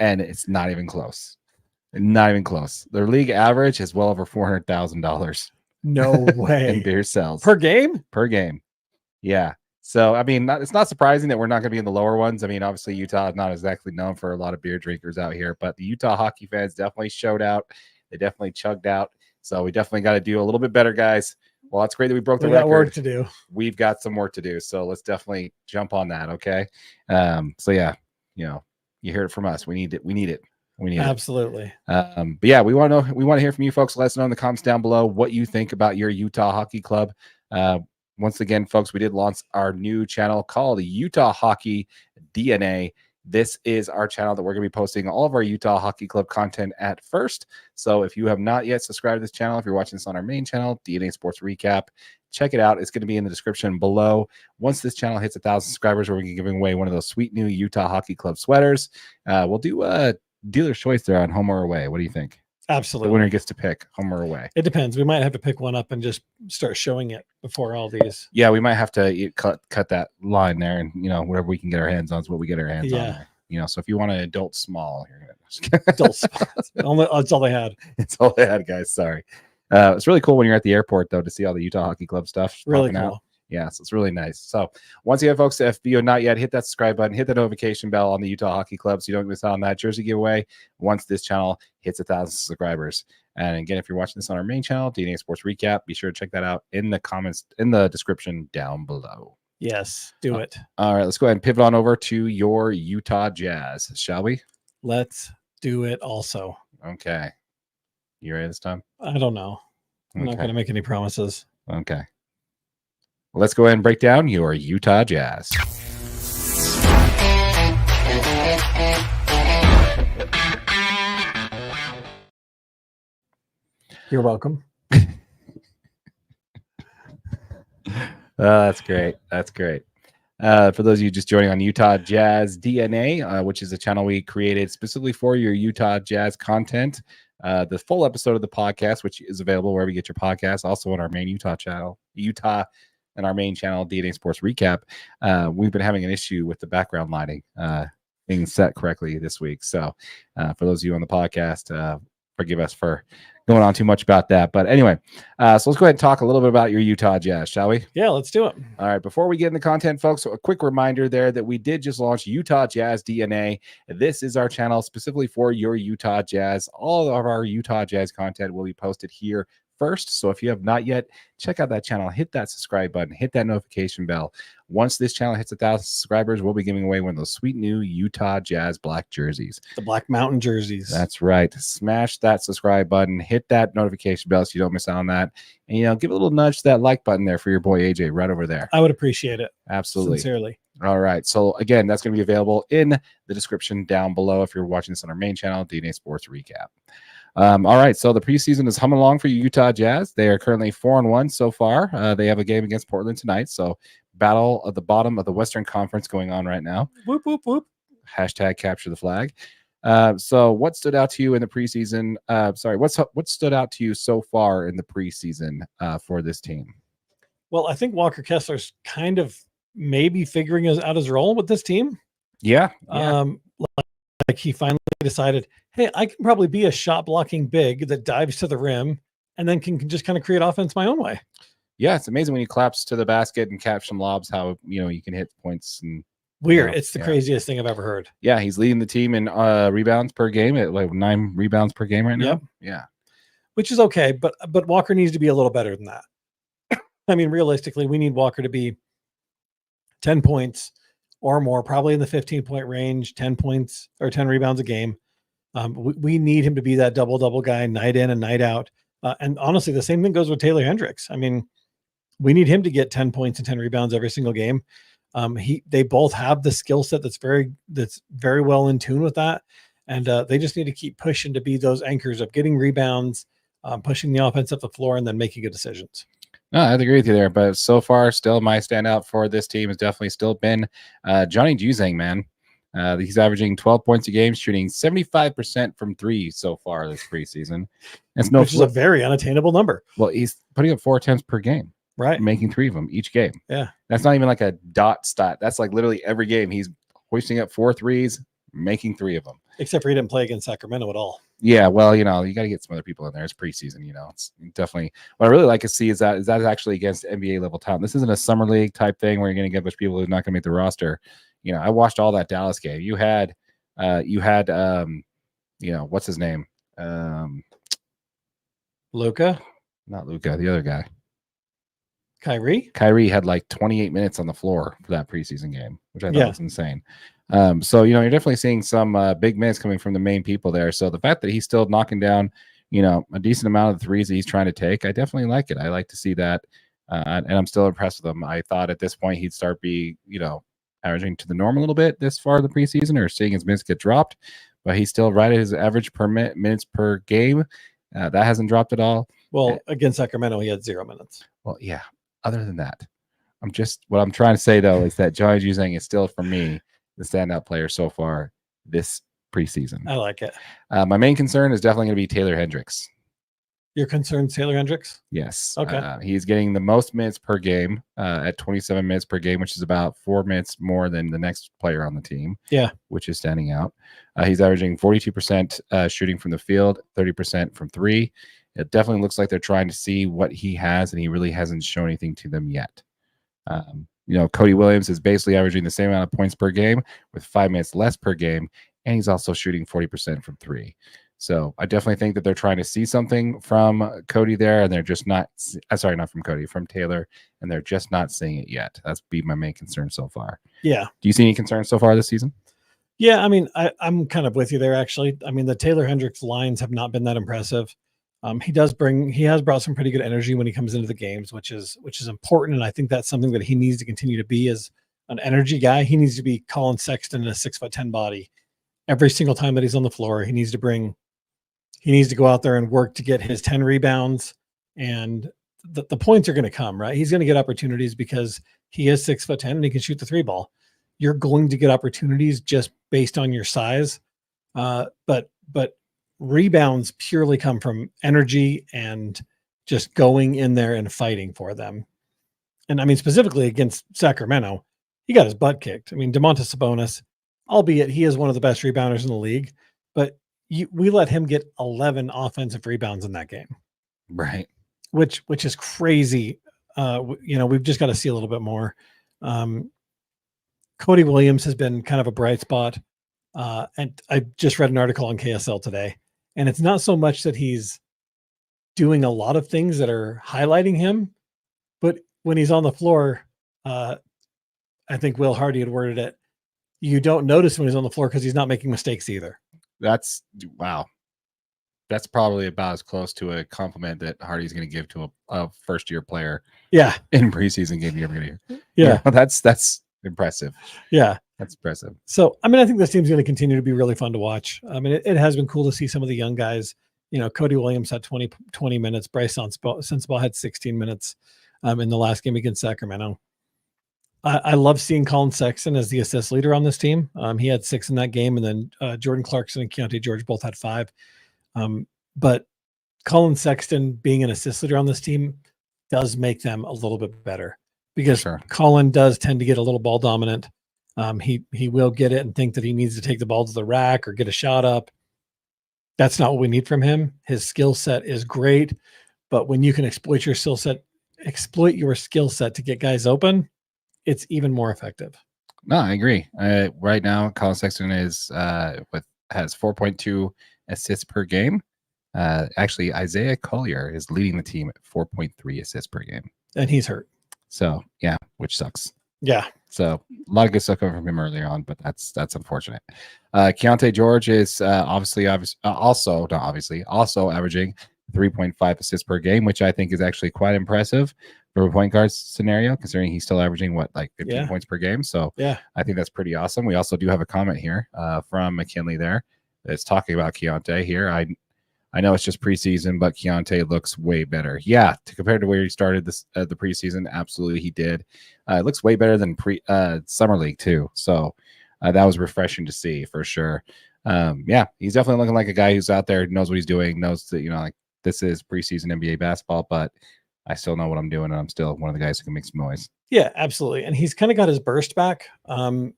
And it's not even close. Not even close. Their league average is well over $400,000. No way. In beer sales. Per game? Per game. Yeah. So, I mean, it's not surprising that we're not going to be in the lower ones. I mean, obviously, Utah is not exactly known for a lot of beer drinkers out here, but the Utah hockey fans definitely showed out. They definitely chugged out. So we definitely got to do a little bit better, guys. Well, it's great that we broke the record. We got work to do. We've got some work to do. So let's definitely jump on that, okay? So, yeah, you heard it from us. We need it. Absolutely. But yeah, we want to hear from you folks. Let us know in the comments down below what you think about your Utah Hockey Club. Once again, folks, we did launch our new channel called the Utah Hockey DNA. This is our channel that we're going to be posting all of our Utah Hockey Club content at first. So if you have not yet subscribed to this channel, if you're watching this on our main channel, DNA Sports Recap, check it out. It's going to be in the description below. Once this channel hits 1,000 subscribers, we're going to be giving away one of those sweet new Utah Hockey Club sweaters. We'll do a dealer's choice there on home or away. What do you think? Absolutely. The winner gets to pick home or away. It depends. We might have to pick one up and just start showing it before all these. Yeah, we might have to cut that line there, and whatever we can get our hands on is what we get our hands on there. So if you want an adult small, you're gonna adult small. That's all they had. It's all they had, guys. Sorry. It's really cool when you're at the airport though to see all the Utah Hockey Club stuff. Really cool. Out. Yeah, so it's really nice. So once again, folks, if you have not yet, hit that subscribe button, hit the notification bell on the Utah Hockey Club so you don't miss out on that jersey giveaway once this channel hits 1,000 subscribers. And again, if you're watching this on our main channel, DNA Sports Recap, be sure to check that out in the comments, in the description down below. Yes, do it. All right, let's go ahead and pivot on over to your Utah Jazz, shall we? Let's do it also. Okay. You ready this time? I don't know. I'm not going to make any promises. Okay. Let's go ahead and break down your Utah Jazz. You're welcome. That's great. That's great. For those of you just joining on Utah Jazz DNA, which is a channel we created specifically for your Utah Jazz content, the full episode of the podcast, which is available wherever you get your podcasts, also on our main Utah channel, and our main channel, DNA Sports Recap. We've been having an issue with the background lighting being set correctly this week. So for those of you on the podcast, forgive us for going on too much about that. But anyway, so let's go ahead and talk a little bit about your Utah Jazz, shall we? Yeah, let's do it. All right. Before we get into content, folks, a quick reminder there that we did just launch Utah Jazz DNA. This is our channel specifically for your Utah Jazz. All of our Utah Jazz content will be posted here first. So if you have not yet, check out that channel, hit that subscribe button, hit that notification bell. Once this channel hits 1,000 subscribers, we'll be giving away one of those sweet new Utah Jazz black jerseys. The Black Mountain jerseys. That's right. Smash that subscribe button, hit that notification bell so you don't miss out on that. And, give a little nudge to that like button there for your boy AJ right over there. I would appreciate it. Absolutely. Sincerely. All right. So again, that's going to be available in the description down below if you're watching this on our main channel, DNA Sports Recap. All right, so the preseason is humming along for you Utah Jazz. They are currently 4-1 so far. They have a game against Portland tonight, so battle at the bottom of the Western Conference going on right now. Whoop, whoop, whoop. Hashtag capture the flag. So what stood out to you in the preseason? What stood out to you so far in the preseason for this team? Well, I think Walker Kessler's kind of maybe figuring out his role with this team. Yeah. Like he finally decided, hey, I can probably be a shot blocking big that dives to the rim and then can just kind of create offense my own way. Yeah, it's amazing when he claps to the basket and catch some lobs, how you can hit points and weird. It's the craziest thing I've ever heard. Yeah, he's leading the team in rebounds per game at like 9 rebounds per game right now. Yep. Yeah. Which is okay, but Walker needs to be a little better than that. I mean, realistically, we need Walker to be 10 points or more, probably in the 15-point range, 10 points or 10 rebounds a game. We need him to be that double-double guy night in and night out. And honestly, the same thing goes with Taylor Hendricks. I mean, we need him to get 10 points and 10 rebounds every single game. They both have the skill set that's very well in tune with that. And they just need to keep pushing to be those anchors of getting rebounds, pushing the offense up the floor, and then making good decisions. No, I agree with you there, but so far, still my standout for this team has definitely still been Johnny Juzang, man. He's averaging 12 points a game, shooting 75% from 3 so far this preseason. Which is a very unattainable number. Well, he's putting up 4 attempts per game, right? Making 3 of them each game. Yeah, that's not even like a dot stat. That's like literally every game he's hoisting up 4 threes, making 3 of them. Except for he didn't play against Sacramento at all. Yeah, well, you got to get some other people in there. It's preseason, it's definitely what I really like to see is that actually against NBA level talent. This isn't a summer league type thing where you're going to get a bunch of people who's not going to make the roster. I watched all that Dallas game. You had what's his name? Luka? Not Luka, the other guy. Kyrie? Kyrie had like 28 minutes on the floor for that preseason game, which I thought was insane. So, you're definitely seeing some big minutes coming from the main people there. So the fact that he's still knocking down, a decent amount of the threes that he's trying to take, I definitely like it. I like to see that. And I'm still impressed with him. I thought at this point he'd start averaging to the norm a little bit this far in the preseason or seeing his minutes get dropped, but he's still right at his average minutes per game. That hasn't dropped at all. Well, against Sacramento, he had 0 minutes. Well, yeah. Other than that, what I'm trying to say though is that Johnny Juzang is still for me the standout player so far this preseason. I like it. My main concern is definitely going to be Taylor Hendricks. Your concern, Taylor Hendricks? Yes. Okay. He's getting the most minutes per game at 27 minutes per game, which is about 4 minutes more than the next player on the team. Yeah. Which is standing out. He's averaging 42% shooting from the field, 30% from 3. It definitely looks like they're trying to see what he has, and he really hasn't shown anything to them yet. Cody Williams is basically averaging the same amount of points per game with 5 minutes less per game, and he's also shooting 40% from 3. So I definitely think that they're trying to see something from Cody there, and they're just not. Not from Cody, from Taylor, and they're just not seeing it yet. That's been my main concern so far. Yeah. Do you see any concerns so far this season? Yeah, I mean, I'm kind of with you there, actually. I mean, the Taylor Hendricks lines have not been that impressive. He has brought some pretty good energy when he comes into the games, which is important. And I think that's something that he needs to continue to be, as an energy guy. He needs to be Colin Sexton in a 6'10" body every single time that he's on the floor. He needs to go out there and work to get his 10 rebounds, and the points are going to come, right? He's going to get opportunities because he is 6'10" and he can shoot the 3 ball. You're going to get opportunities just based on your size. But rebounds purely come from energy and just going in there and fighting for them. And I mean, specifically against Sacramento, he got his butt kicked. I mean, Domantas Sabonis, albeit he is one of the best rebounders in the league, but we let him get 11 offensive rebounds in that game. Right. Which is crazy. We've just got to see a little bit more. Cody Williams has been kind of a bright spot. And I just read an article on KSL today, and it's not so much that he's doing a lot of things that are highlighting him, but when he's on the floor, I think Will Hardy had worded it, you don't notice when he's on the floor because he's not making mistakes either. That's wow. That's probably about as close to a compliment that Hardy's going to give to a first-year player. Yeah. In preseason game every year. Yeah. That's impressive. Yeah. That's impressive. So, I mean, I think this team's going to continue to be really fun to watch. I mean, it has been cool to see some of the young guys. Cody Williams had 20 minutes. Bryce Sensabaugh had 16 minutes in the last game against Sacramento. I love seeing Colin Sexton as the assist leader on this team. He had 6 in that game, and then Jordan Clarkson and Keontae George both had 5. But Colin Sexton being an assist leader on this team does make them a little bit better, because Colin does tend to get a little ball dominant. He will get it and think that he needs to take the ball to the rack or get a shot up. That's not what we need from him. His skill set is great, but when you can exploit your skill set to get guys open, it's even more effective. No, I agree. Right now, Colin Sexton has 4.2 assists per game. Actually, Isaiah Collier is leading the team at 4.3 assists per game, and he's hurt. So yeah, which sucks. Yeah. So a lot of good stuff coming from him earlier on, but that's unfortunate. Keontae George is also averaging 3.5 assists per game, which I think is actually quite impressive for a point guard scenario, considering he's still averaging 15 points per game. So yeah, I think that's pretty awesome. We also do have a comment here from McKinley there that's talking about Keontae here. I know it's just preseason, but Keontae looks way better. Yeah, compared to where he started the preseason, absolutely he did. It looks way better than summer league too. So that was refreshing to see for sure. Yeah, he's definitely looking like a guy who's out there, knows what he's doing, knows that this is preseason NBA basketball, but I still know what I'm doing, and I'm still one of the guys who can make some noise. Yeah, absolutely. And he's kind of got his burst back. In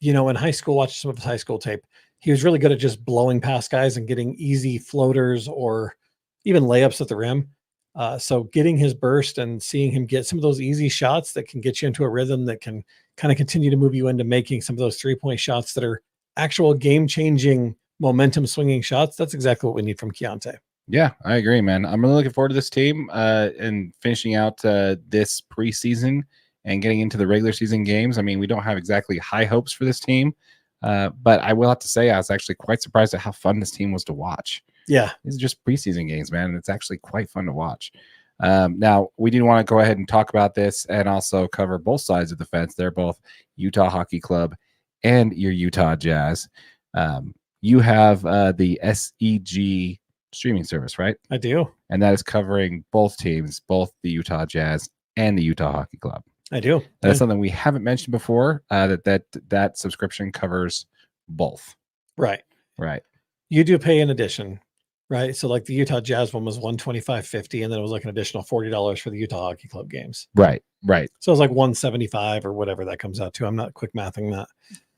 high school, watching some of his high school tape, he was really good at just blowing past guys and getting easy floaters or even layups at the rim. So getting his burst and seeing him get some of those easy shots that can get you into a rhythm that can kind of continue to move you into making some of those 3-point shots that are actual game-changing, momentum-swinging shots. That's exactly what we need from Keontae. Yeah, I agree, man. I'm really looking forward to this team and finishing out this preseason and getting into the regular season games. I mean, we don't have exactly high hopes for this team, but I will have to say I was actually quite surprised at how fun this team was to watch. Yeah. These are just preseason games, man. And it's actually quite fun to watch. Now, we do want to go ahead and talk about this and also cover both sides of the fence. They're both Utah Hockey Club and your Utah Jazz. You have the SEG streaming service, right? I do. And that is covering both teams, both the Utah Jazz and the Utah Hockey Club. I do. That's something we haven't mentioned before, that subscription covers both. Right. You do pay in addition, right? So like the Utah Jazz one was $125.50, and then it was like an additional $40 for the Utah Hockey Club games. Right. So it was like $175 or whatever that comes out to. I'm not quick mathing that.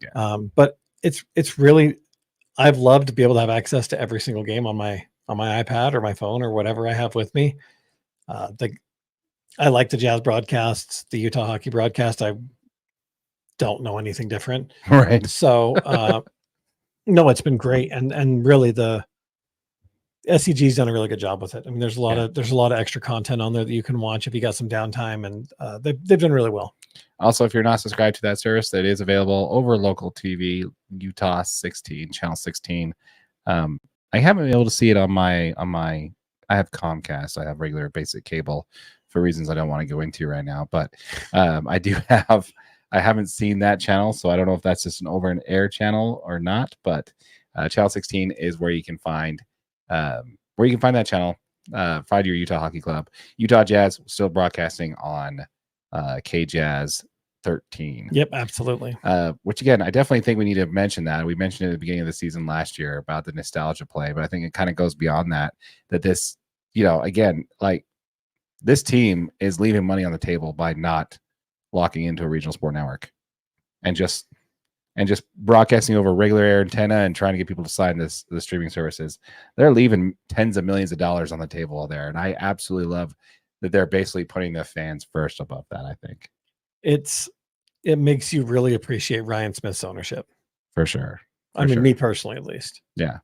Yeah. But it's really, I've loved to be able to have access to every single game on my iPad or my phone or whatever I have with me. I like the Jazz broadcasts, the Utah hockey broadcast. I don't know anything different. Right. So, no, it's been great. And really the SEG's done a really good job with it. I mean, there's a lot of extra content on there that you can watch if you got some downtime, and they've done really well. Also, if you're not subscribed to that service, that is available over local TV, Utah 16, channel 16. I haven't been able to see it on my I have Comcast. I have regular basic cable for reasons I don't want to go into right now. But I haven't seen that channel, so I don't know if that's just an over-an-air channel or not. But Channel 16 is where you can find that channel. Find your Utah Hockey Club. Utah Jazz still broadcasting on KJazz 13. Yep, absolutely. Which again, I definitely think we need to mention that. We mentioned it at the beginning of the season last year about the nostalgia play, but I think it kind of goes beyond that. That this, again, like this team is leaving money on the table by not locking into a regional sport network and just broadcasting over regular air antenna and trying to get people to sign the streaming services. They're leaving tens of millions of dollars on the table there, and I absolutely love that they're basically putting the fans first above that. I think it makes you really appreciate Ryan Smith's ownership. For sure. I mean, me personally, at least. Yeah.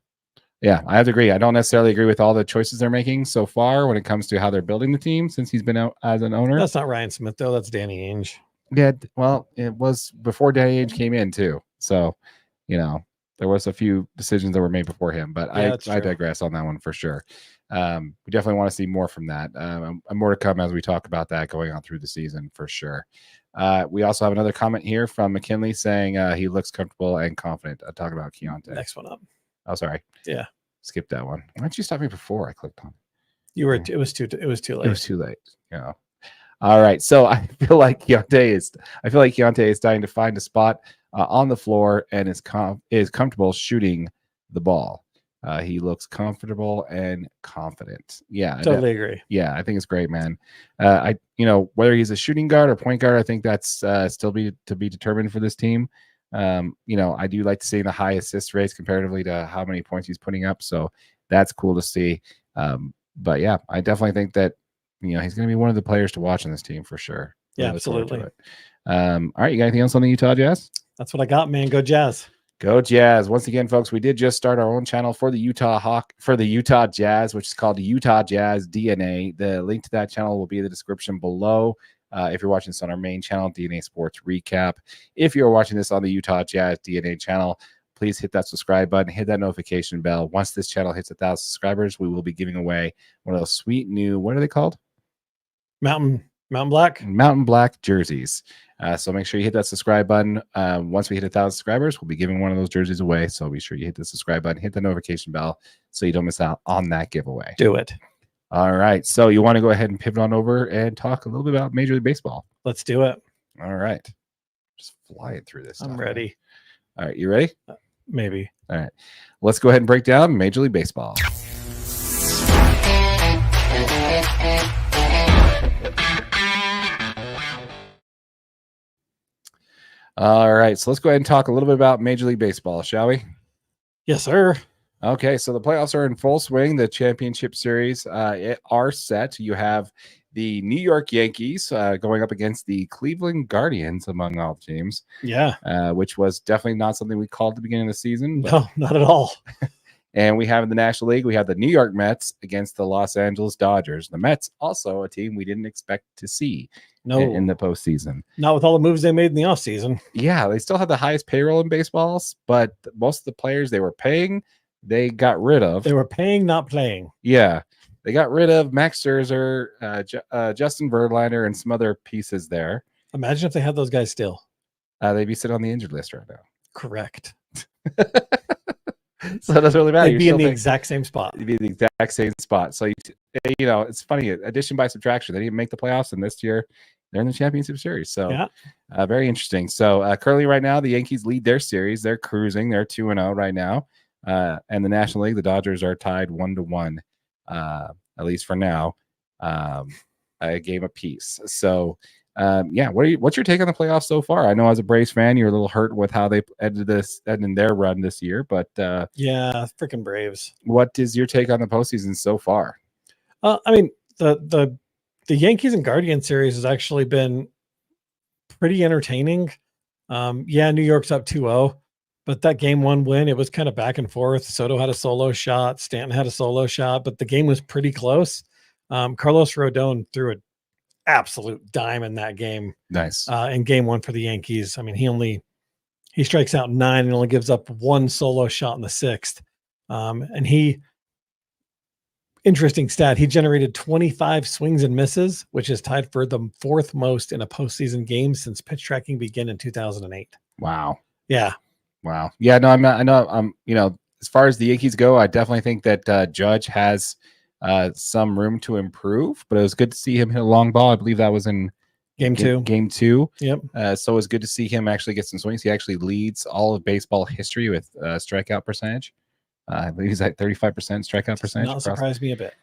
Yeah, I have to agree. I don't necessarily agree with all the choices they're making so far when it comes to how they're building the team since he's been out as an owner. That's not Ryan Smith, though. That's Danny Ainge. Yeah, well, it was before Danny Ainge came in, too. So, there was a few decisions that were made before him, but I digress on that one for sure. We definitely want to see more from that. More to come as we talk about that going on through the season for sure. We also have another comment here from McKinley saying he looks comfortable and confident. I'll talk about Keontae. Next one up. Oh, sorry. Yeah. Skip that one. Why didn't you stop me before I clicked on it? It was too late. It was too late. Yeah. All right. So I feel like Keontae is starting to find a spot on the floor and is comfortable shooting the ball. He looks comfortable and confident. Yeah. Totally agree. Yeah, I think it's great, man. Whether he's a shooting guard or point guard, I think that's still to be determined for this team. I do like to see the high assist rates comparatively to how many points he's putting up. So that's cool to see. But yeah, I definitely think that, he's going to be one of the players to watch on this team for sure. Yeah, absolutely. All right. You got anything else on the Utah Jazz? That's what I got, man. Go Jazz. Go Jazz. Once again, folks, we did just start our own channel for the Utah Jazz, which is called Utah Jazz DNA. The link to that channel will be in the description below. If you're watching this on our main channel, DNA Sports Recap. If you're watching this on the Utah Jazz DNA channel, please hit that subscribe button, hit that notification bell. Once this channel hits 1,000 subscribers, we will be giving away one of those sweet new, what are they called? Mountain Black jerseys. So make sure you hit that subscribe button. Once we hit 1,000 subscribers, we'll be giving one of those jerseys away. So be sure you hit the subscribe button, hit the notification bell so you don't miss out on that giveaway. Do it. All right. So you want to go ahead and pivot on over and talk a little bit about Major League Baseball. Let's do it. All right. Just flying through this. I'm ready. All right. You ready? Maybe. All right. Let's go ahead and break down Major League Baseball. All right. So let's go ahead and talk a little bit about Major League Baseball, shall we? Yes, sir. Okay, so the playoffs are in full swing. The championship series are set. You have the New York Yankees going up against the Cleveland Guardians, among all teams. Yeah. Which was definitely not something we called at the beginning of the season. But... No, not at all. And we have in the National League, we have the New York Mets against the Los Angeles Dodgers. The Mets, also a team we didn't expect to see in the postseason. Not with all the moves they made in the offseason. Yeah, they still have the highest payroll in baseballs, but most of the players they were paying, they got rid of. They were paying, not playing. Yeah. They got rid of Max Scherzer, Justin Verlander, and some other pieces there. Imagine if they had those guys still. They'd be sitting on the injured list right now. Correct. So that doesn't really matter. They'd be in the exact same spot. They'd be in the exact same spot. So, it's funny. Addition by subtraction. They didn't make the playoffs, and this year they're in the championship series. So, yeah. Very interesting. So, currently right now, the Yankees lead their series. They're cruising. They're 2-0 right now. And the National League, the Dodgers are tied 1-1, at least for now, a game apiece. So, what's your take on the playoffs so far? I know as a Braves fan, you're a little hurt with how they ended their run this year, but yeah, freaking Braves. What is your take on the postseason so far? I mean, the Yankees and Guardians series has actually been pretty entertaining. New York's up 2-0. But that game one win, it was kind of back and forth. Soto had a solo shot. Stanton had a solo shot, but the game was pretty close. Carlos Rodon threw an absolute dime in that game. Nice. In game one for the Yankees. I mean, he strikes out 9 and only gives up one solo shot in the 6th. And Interesting stat. He generated 25 swings and misses, which is tied for the 4th most in a postseason game since pitch tracking began in 2008. Wow. Yeah. Wow. Yeah, no, I know, as far as the Yankees go, I definitely think that Judge has some room to improve, but it was good to see him hit a long ball. I believe that was in Game two. Game 2. Yep. So it was good to see him actually get some swings. He actually leads all of baseball history with strikeout percentage. I believe he's at 35% strikeout percentage. Not surprised me a bit.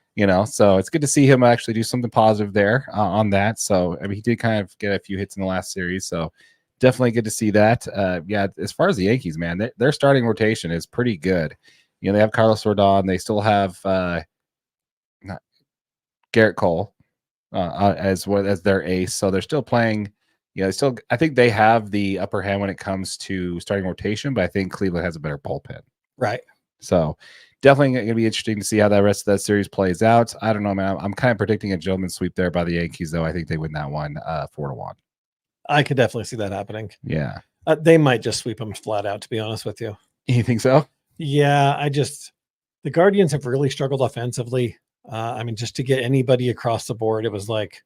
So it's good to see him actually do something positive there on that. So I mean, he did kind of get a few hits in the last series. So definitely good to see that. Yeah, as far as the Yankees, man, their starting rotation is pretty good. They have Carlos Rodon. They still have Garrett Cole as their ace. So they're still playing. I think they have the upper hand when it comes to starting rotation, but I think Cleveland has a better bullpen. Right. So definitely going to be interesting to see how that rest of that series plays out. I don't know, man. I'm kind of predicting a gentleman's sweep there by the Yankees, though. I think they win that one 4-1. I could definitely see that happening. Yeah. They might just sweep them flat out, to be honest with you. You think so? Yeah, the Guardians have really struggled offensively. I mean, just to get anybody across the board, it was like,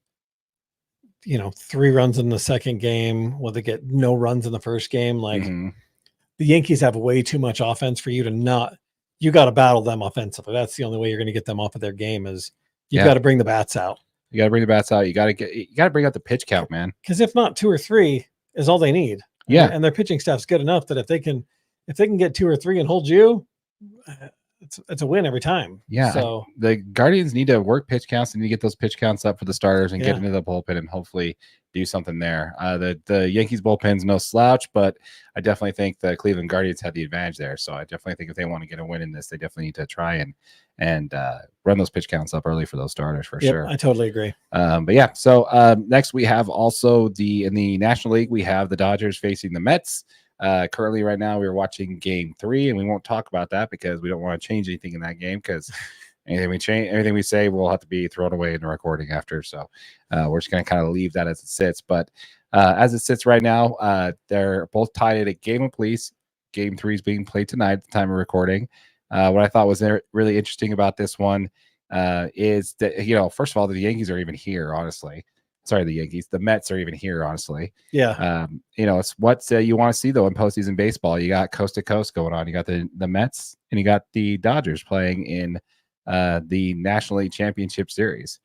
3 runs in the second game. Well, they get no runs in the first game. Like the Yankees have way too much offense for you to not. You got to battle them offensively. That's the only way you're going to get them off of their game is you've got to bring the bats out. You got to bring the bats out. You got to bring out the pitch count, man. Because if not, 2 or 3 is all they need. Yeah, and their pitching staff's good enough that if they can get 2 or 3 and hold you, it's a win every time. Yeah. So the Guardians need to work pitch counts and need to get those pitch counts up for the starters and get into the bullpen and hopefully do something there. The Yankees bullpen's no slouch, but I definitely think the Cleveland Guardians had the advantage there. So I definitely think if they want to get a win in this, they definitely need to try and run those pitch counts up early for those starters for sure. I totally agree. But yeah, so next we have also in the National League, we have the Dodgers facing the Mets. Currently right now we're watching game 3 and we won't talk about that because we don't want to change anything in that game because anything we say will have to be thrown away in the recording after. So we're just going to kind of leave that as it sits. But as it sits right now, they're both tied at a game apiece. Game 3 is being played tonight at the time of recording. What I thought was really interesting about this one is that, first of all, the Yankees are even here, honestly. Sorry, the Mets are even here, honestly. Yeah. It's what you want to see, though, in postseason baseball. You got coast to coast going on. You got the Mets and you got the Dodgers playing in the National League Championship Series.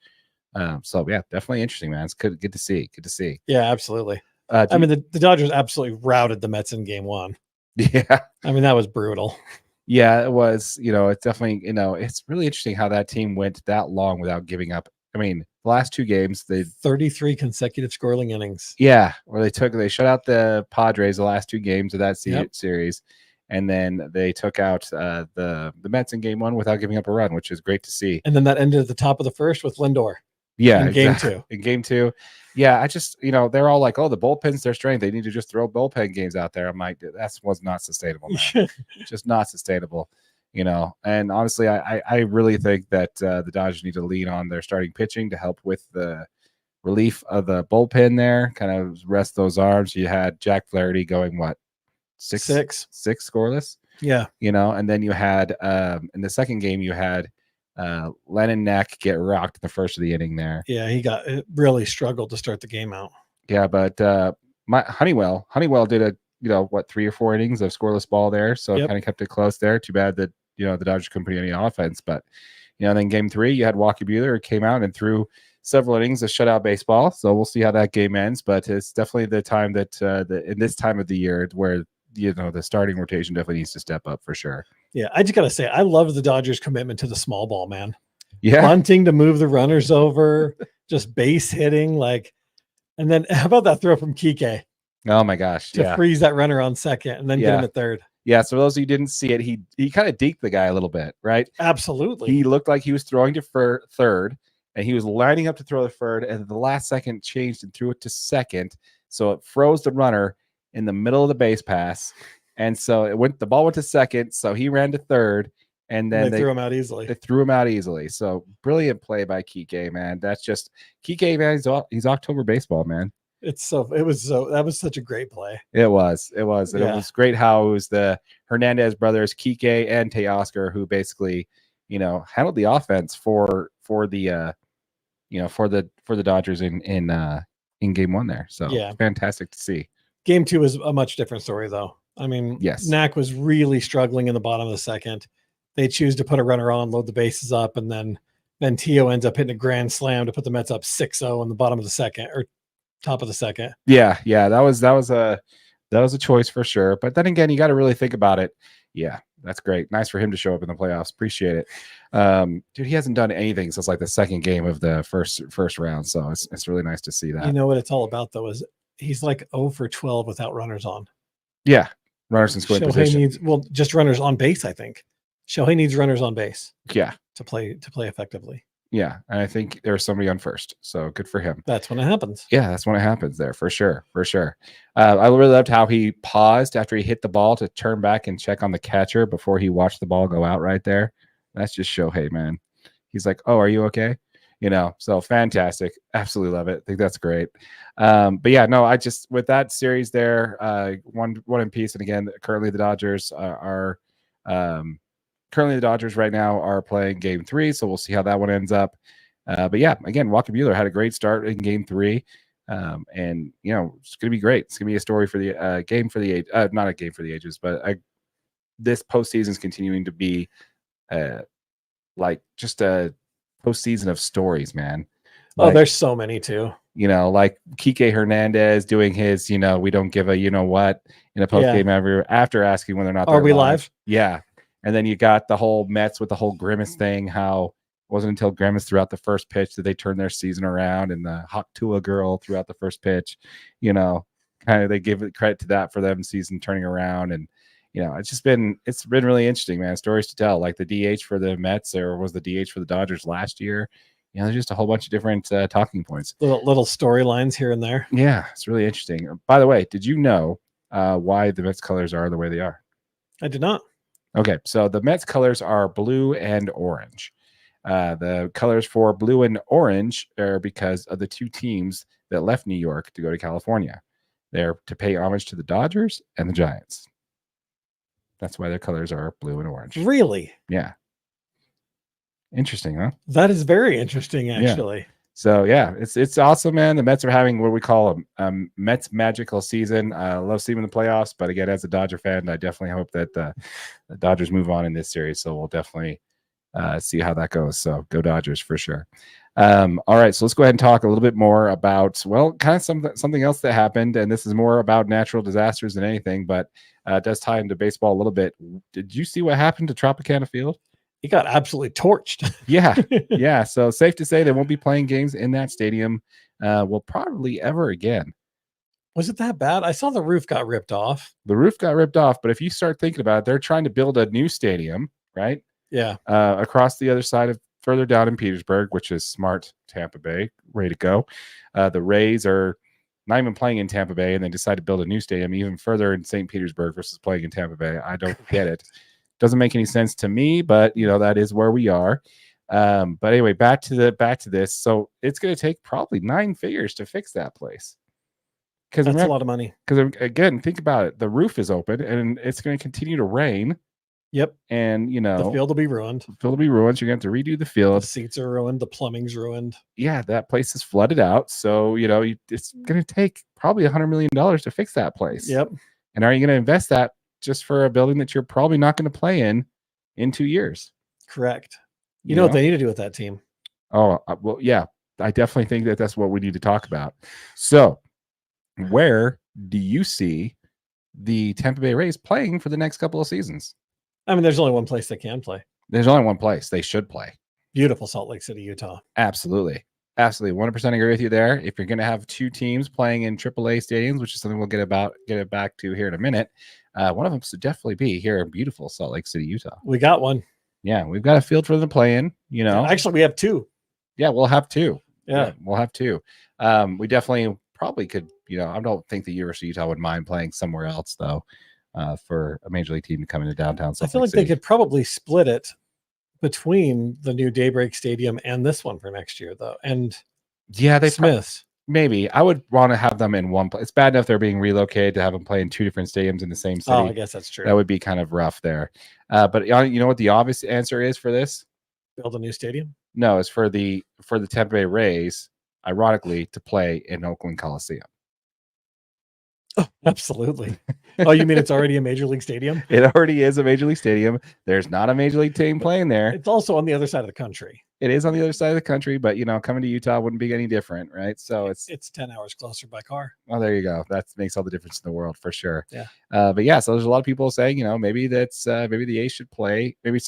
So, yeah, definitely interesting, man. It's good to see. Good to see. Yeah, absolutely. The Dodgers absolutely routed the Mets in game 1. Yeah. That was brutal. Yeah, it was. It's definitely, it's really interesting how that team went that long without giving up. The last 2 games, they 33 consecutive scoring innings. Yeah, where they shut out the Padres the last 2 games of that series, and then they took out the Mets in game 1 without giving up a run, which is great to see. And then that ended at the top of the first with Lindor. Yeah, in game 2. In game 2, yeah, I just they're all like, oh, the bullpen's their strength. They need to just throw bullpen games out there. I'm like, that was not sustainable, man. Just not sustainable. And honestly, I really think that the Dodgers need to lean on their starting pitching to help with the relief of the bullpen there, kind of rest those arms. You had Jack Flaherty going, what, six scoreless? Yeah. And then you had, in the second game, you had Lennon Neck get rocked in the first of the inning there. Yeah, he really struggled to start the game out. Yeah, but Honeywell did 3 or 4 innings of scoreless ball there, so it kind of kept it close there. Too bad that the Dodgers couldn't put any offense, but then game 3 you had Walker Buehler, who came out and threw several innings of shutout baseball. So we'll see how that game ends, but it's definitely the time that in this time of the year where the starting rotation definitely needs to step up for sure. Yeah, I just gotta say, I love the Dodgers' commitment to the small ball, man. Yeah, bunting to move the runners over, just base hitting, and then how about that throw from Kike? Oh my gosh, to freeze that runner on second and then get him at third. Yeah, so for those of you who didn't see it, he kind of deked the guy a little bit, right? Absolutely. He looked like he was throwing to third, and he was lining up to throw to third, and at the last second changed and threw it to second, so it froze the runner in the middle of the base pass, and so the ball went to second, so he ran to third, and then they threw him out easily. They threw him out easily. So brilliant play by Kike, man. That's just Kike, man. He's October baseball, man. That was such a great play. It was. And it was great how it was the Hernandez brothers, Kike and Teoscar, who basically, handled the offense for the for the Dodgers in game one there. So Yeah. fantastic to see. Game 2 is a much different story, though. I mean, Yes. Knack was really struggling in the bottom of the second. They choose to put a runner on, load the bases up, and then Tio ends up hitting a grand slam to put the Mets up 6-0 in the bottom of the second, or top of the second. Yeah, that was a choice for sure. But then again, you got to really think about it. Yeah, that's great. Nice for him to show up in the playoffs. Appreciate it. Dude, he hasn't done anything since like the second game of the first round. So it's really nice to see that. You know what it's all about, though, is he's like 0 for 12 without runners on. Yeah, runners in scoring position. Needs just runners on base. I think Shohei needs runners on base. Yeah, to play effectively. Yeah, and I think there's somebody on first, so good for him. That's when it happens. Yeah, that's when it happens there, for sure. I really loved how he paused after he hit the ball to turn back and check on the catcher before he watched the ball go out right there. That's just Shohei, man. He's like, oh, are you okay? So fantastic. Absolutely love it. I think that's great. But yeah, no, I just, with that series there, one in piece. And again, currently the Dodgers right now are playing game 3. So we'll see how that one ends up. But yeah, again, Walker Buehler had a great start in game 3. And it's going to be great. It's going to be a story for the game for the age, not a game for the ages, but this postseason is continuing to be like just a postseason of stories, man. Like, there's so many too. Like Kike Hernandez doing his, we don't give a what in a post game after asking whether or not are we live? Yeah. And then you got the whole Mets with the whole Grimace thing. How it wasn't until Grimace threw out the first pitch that they turned their season around, and the Hot Tua girl threw out the first pitch. Kind of they give it credit to that for them season turning around, and it's been really interesting, man. Stories to tell, like the DH for the Mets or was the DH for the Dodgers last year. There's just a whole bunch of different talking points, little storylines here and there. Yeah, it's really interesting. By the way, did you know why the Mets colors are the way they are? I did not. Okay, so the Mets colors are blue and orange. The colors for blue and orange are because of the two teams that left New York to go to California. They're to pay homage to the Dodgers and the Giants. That's why their colors are blue and orange. Really? Yeah. Interesting, huh? That is very interesting, actually. Yeah. So yeah, it's awesome, man. The Mets are having what we call a Mets magical season. I love seeing them in the playoffs, but again, as a Dodger fan, I definitely hope that the Dodgers move on in this series. So we'll definitely see how that goes. So go Dodgers for sure. All right, so let's go ahead and talk a little bit more about kind of something else that happened, and this is more about natural disasters than anything, but it does tie into baseball a little bit. Did you see what happened to Tropicana Field? He got absolutely torched. Yeah. So safe to say they won't be playing games in that stadium. Will probably ever again. Was it that bad? I saw the roof got ripped off. The roof got ripped off, but if you start thinking about it, they're trying to build a new stadium, right? Yeah. Across the other side of further down in Petersburg, which is smart. Tampa Bay, way to go. The Rays are not even playing in Tampa Bay, and they decide to build a new stadium even further in St. Petersburg versus playing in Tampa Bay. I don't get it. Doesn't make any sense to me, but that is where we are. But anyway, back to this. So it's going to take probably 9 figures to fix that place. Because that's a lot of money. Because again, think about it. The roof is open and it's going to continue to rain. Yep. And the field will be ruined. You're going to have to redo the field. The seats are ruined. The plumbing's ruined. Yeah, that place is flooded out. So it's going to take probably $100 million to fix that place. Yep. And are you going to invest that just for a building that you're probably not going to play in 2 years? Correct. You know what they need to do with that team? Oh, well, yeah. I definitely think that's what we need to talk about. So, where do you see the Tampa Bay Rays playing for the next couple of seasons? I mean, there's only one place they can play. There's only one place they should play. Beautiful Salt Lake City, Utah. Absolutely. 100% agree with you there. If you're going to have 2 teams playing in AAA stadiums, which is something we'll get it back to here in a minute, one of them should definitely be here in beautiful Salt Lake City, Utah. We got one. Yeah, we've got a field for them to play in. Actually, we have 2. Yeah, we'll have 2. Yeah, we'll have 2. We definitely probably could. I don't think the University of Utah would mind playing somewhere else though. For a major league team to come into downtown Salt Lake City. I feel like they could probably split it between the new Daybreak Stadium and this one for next year, though. And yeah, Smiths. Maybe I would want to have them in one place. It's bad enough they're being relocated to have them play in 2 different stadiums in the same city. Oh, I guess that's true. That would be kind of rough there. But you know what the obvious answer is for this? Build a new stadium? No, it's for the Tampa Bay Rays, ironically, to play in Oakland Coliseum. Oh, absolutely. Oh, you mean it's already a major league stadium? It already is a major league stadium. There's not a major league team playing there. It's also on the other side of the country. It is on the other side of the country, but coming to Utah wouldn't be any different, right? So it's 10 hours closer by car. Oh, there you go. That makes all the difference in the world for sure. Yeah. But yeah, so there's a lot of people saying, maybe maybe the A's should play. Maybe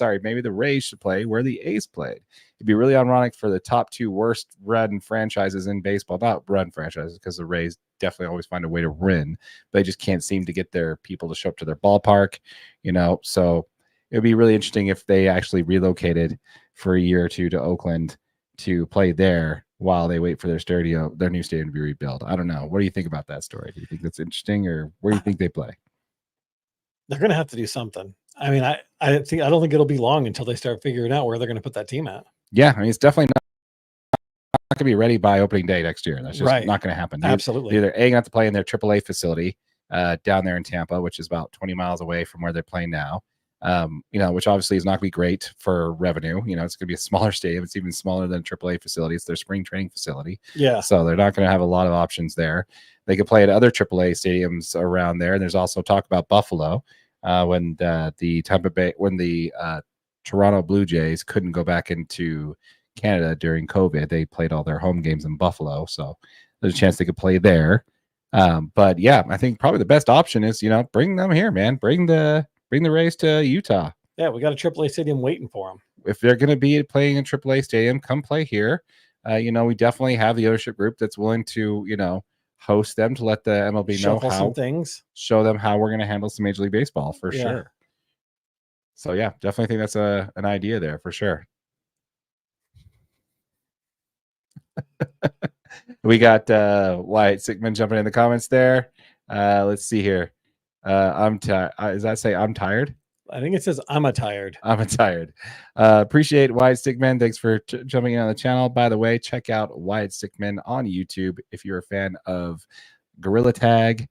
the Rays should play where the A's played. It'd be really ironic for the top two worst run franchises in baseball, not run franchises, because the Rays definitely always find a way to win. But they just can't seem to get their people to show up to their ballpark, So it would be really interesting if they actually relocated for a year or two to Oakland to play there while they wait for their new stadium to be rebuilt. I don't know. What do you think about that story? Do you think that's interesting, or where do you think they play? They're going to have to do something. I mean, I don't think it'll be long until they start figuring out where they're going to put that team at. Yeah, I mean, it's definitely not going to be ready by opening day next year. That's just Right. not going to happen. Absolutely. Either going to have to play in their AAA facility down there in Tampa, which is about 20 miles away from where they're playing now. Which obviously is not going to be great for revenue. It's going to be a smaller stadium. It's even smaller than a AAA facility. It's their spring training facility. Yeah. So they're not going to have a lot of options there. They could play at other AAA stadiums around there. And there's also talk about Buffalo when the Toronto Blue Jays couldn't go back into Canada during COVID. They played all their home games in Buffalo. So there's a chance they could play there. But yeah, I think probably the best option is, bring them here, man. Bring the Rays to Utah. Yeah, we got a AAA stadium waiting for them. If they're going to be playing in AAA stadium, come play here. We definitely have the ownership group that's willing to, host them to let the MLB know show them how we're going to handle some Major League Baseball for sure. So yeah, definitely think that's an idea there for sure. We got Wyatt Sickman jumping in the comments there. Let's see here. Does that say I'm tired? I think it says I'm tired. I'm tired. Appreciate Wyatt Stickman. Thanks for jumping in on the channel. By the way, check out Wyatt Stickman on YouTube if you're a fan of Gorilla Tag,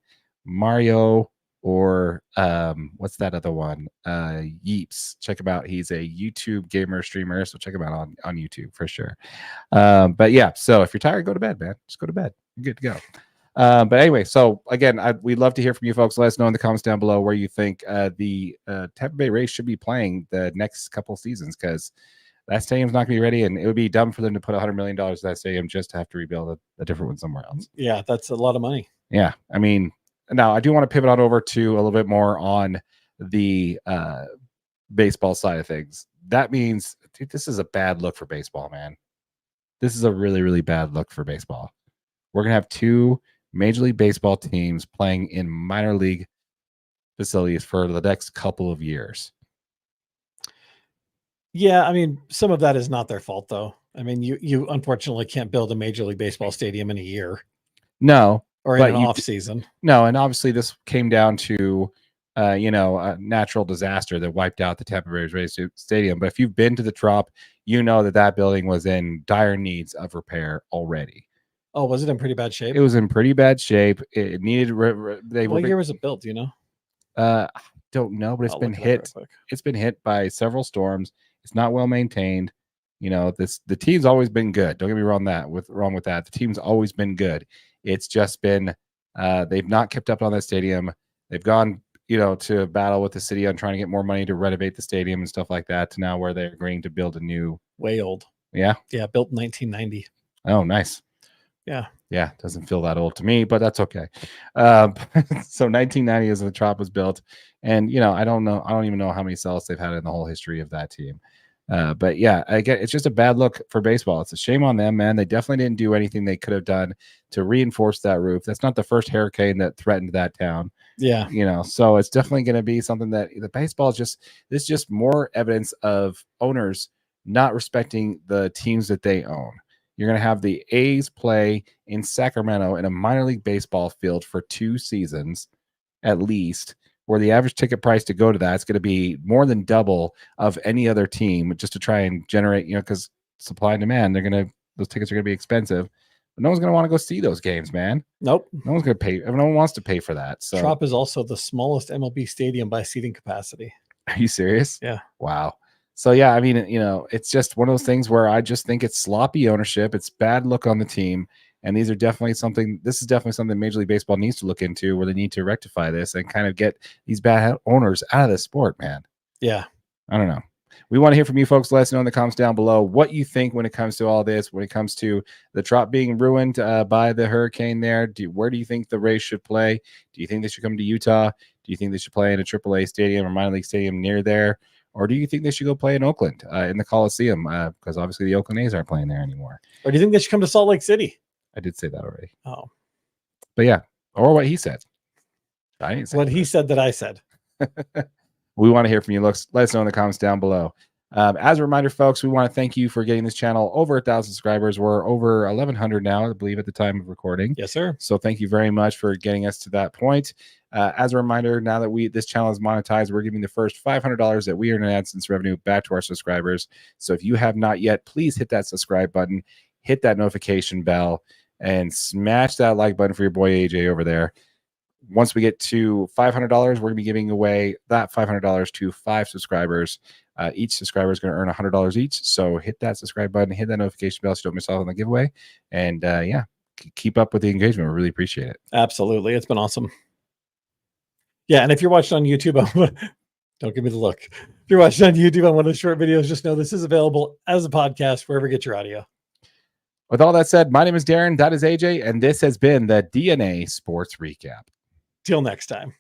Mario, or what's that other one? Yeeps. Check him out. He's a YouTube gamer streamer, so check him out on YouTube for sure. But yeah, so if you're tired, go to bed, man. Just go to bed. You're good to go. But anyway, so again, we'd love to hear from you folks. Let us know in the comments down below where you think the Tampa Bay Rays should be playing the next couple seasons, because that stadium's not going to be ready, and it would be dumb for them to put $100 million in that stadium just to have to rebuild a different one somewhere else. Yeah, that's a lot of money. Yeah, I mean, now I do want to pivot on over to a little bit more on the baseball side of things. That means, dude, this is a bad look for baseball, man. This is a really, really bad look for baseball. We're going to have two Major League Baseball teams playing in minor league facilities for the next couple of years. Yeah, I mean, some of that is not their fault, though. I mean, you unfortunately can't build a Major League Baseball stadium in a year. No. Or in an off season. No, and obviously this came down to, a natural disaster that wiped out the Tampa Bay Rays stadium. But if you've been to the Trop, you know that building was in dire needs of repair already. Oh, was it in pretty bad shape? It was in pretty bad shape. It needed. What year was it built? Do you know? I don't know, but it's been hit. It's been hit by several storms. It's not well maintained. The team's always been good. Don't get me wrong with that. The team's always been good. It's just been they've not kept up on that stadium. They've gone, to battle with the city on trying to get more money to renovate the stadium and stuff like that, to now where they're agreeing to build a new. Way old. Yeah. Yeah, built in 1990. Oh, nice. Yeah. Yeah, doesn't feel that old to me, but that's okay. So 1990 is when the Trop was built, and I don't even know how many cells they've had in the whole history of that team. But yeah, again, it's just a bad look for baseball. It's a shame on them, man. They definitely didn't do anything they could have done to reinforce that roof. That's not the first hurricane that threatened that town. Yeah. So it's definitely going to be something that the baseball is just more evidence of owners not respecting the teams that they own. You're going to have the A's play in Sacramento in a minor league baseball field for 2 seasons at least, where the average ticket price to go to that is going to be more than double of any other team, just to try and generate, because supply and demand, those tickets are going to be expensive. But no one's going to want to go see those games, man. Nope. No one's going to pay. No one wants to pay for that. So Trop is also the smallest MLB stadium by seating capacity. Are you serious? Yeah. Wow. So yeah, I mean, it's just one of those things where I just think it's sloppy ownership. It's bad look on the team. And this is definitely something Major League Baseball needs to look into, where they need to rectify this and kind of get these bad owners out of the sport, man. Yeah. I don't know. We want to hear from you folks. Let us know in the comments down below what you think when it comes to all this, when it comes to the Trop being ruined by the hurricane there. Where do you think the Rays should play? Do you think they should come to Utah? Do you think they should play in a AAA stadium or minor league stadium near there? Or do you think they should go play in Oakland in the Coliseum? Because obviously the Oakland A's aren't playing there anymore. Or do you think they should come to Salt Lake City? I did say that already. Oh. But yeah, or what he said. I didn't say what he said that I said. We want to hear from you. Let us know in the comments down below. As a reminder, folks, we want to thank you for getting this channel over 1,000 subscribers. We're over 1,100 now, I believe, at the time of recording. Yes, sir. So thank you very much for getting us to that point. As a reminder, now that this channel is monetized, we're giving the first $500 that we earn in AdSense revenue back to our subscribers. So if you have not yet, please hit that subscribe button, hit that notification bell, and smash that like button for your boy AJ over there. Once we get to $500, we're going to be giving away that $500 to 5 subscribers. Each subscriber is going to earn $100 each. So hit that subscribe button, hit that notification bell so you don't miss out on the giveaway. And yeah, keep up with the engagement. We really appreciate it. Absolutely. It's been awesome. Yeah. And if you're watching on YouTube, don't give me the look. If you're watching on YouTube on one of the short videos, just know this is available as a podcast wherever you get your audio. With all that said, my name is Darren. That is AJ. And this has been the DNA Sports Recap. Till next time.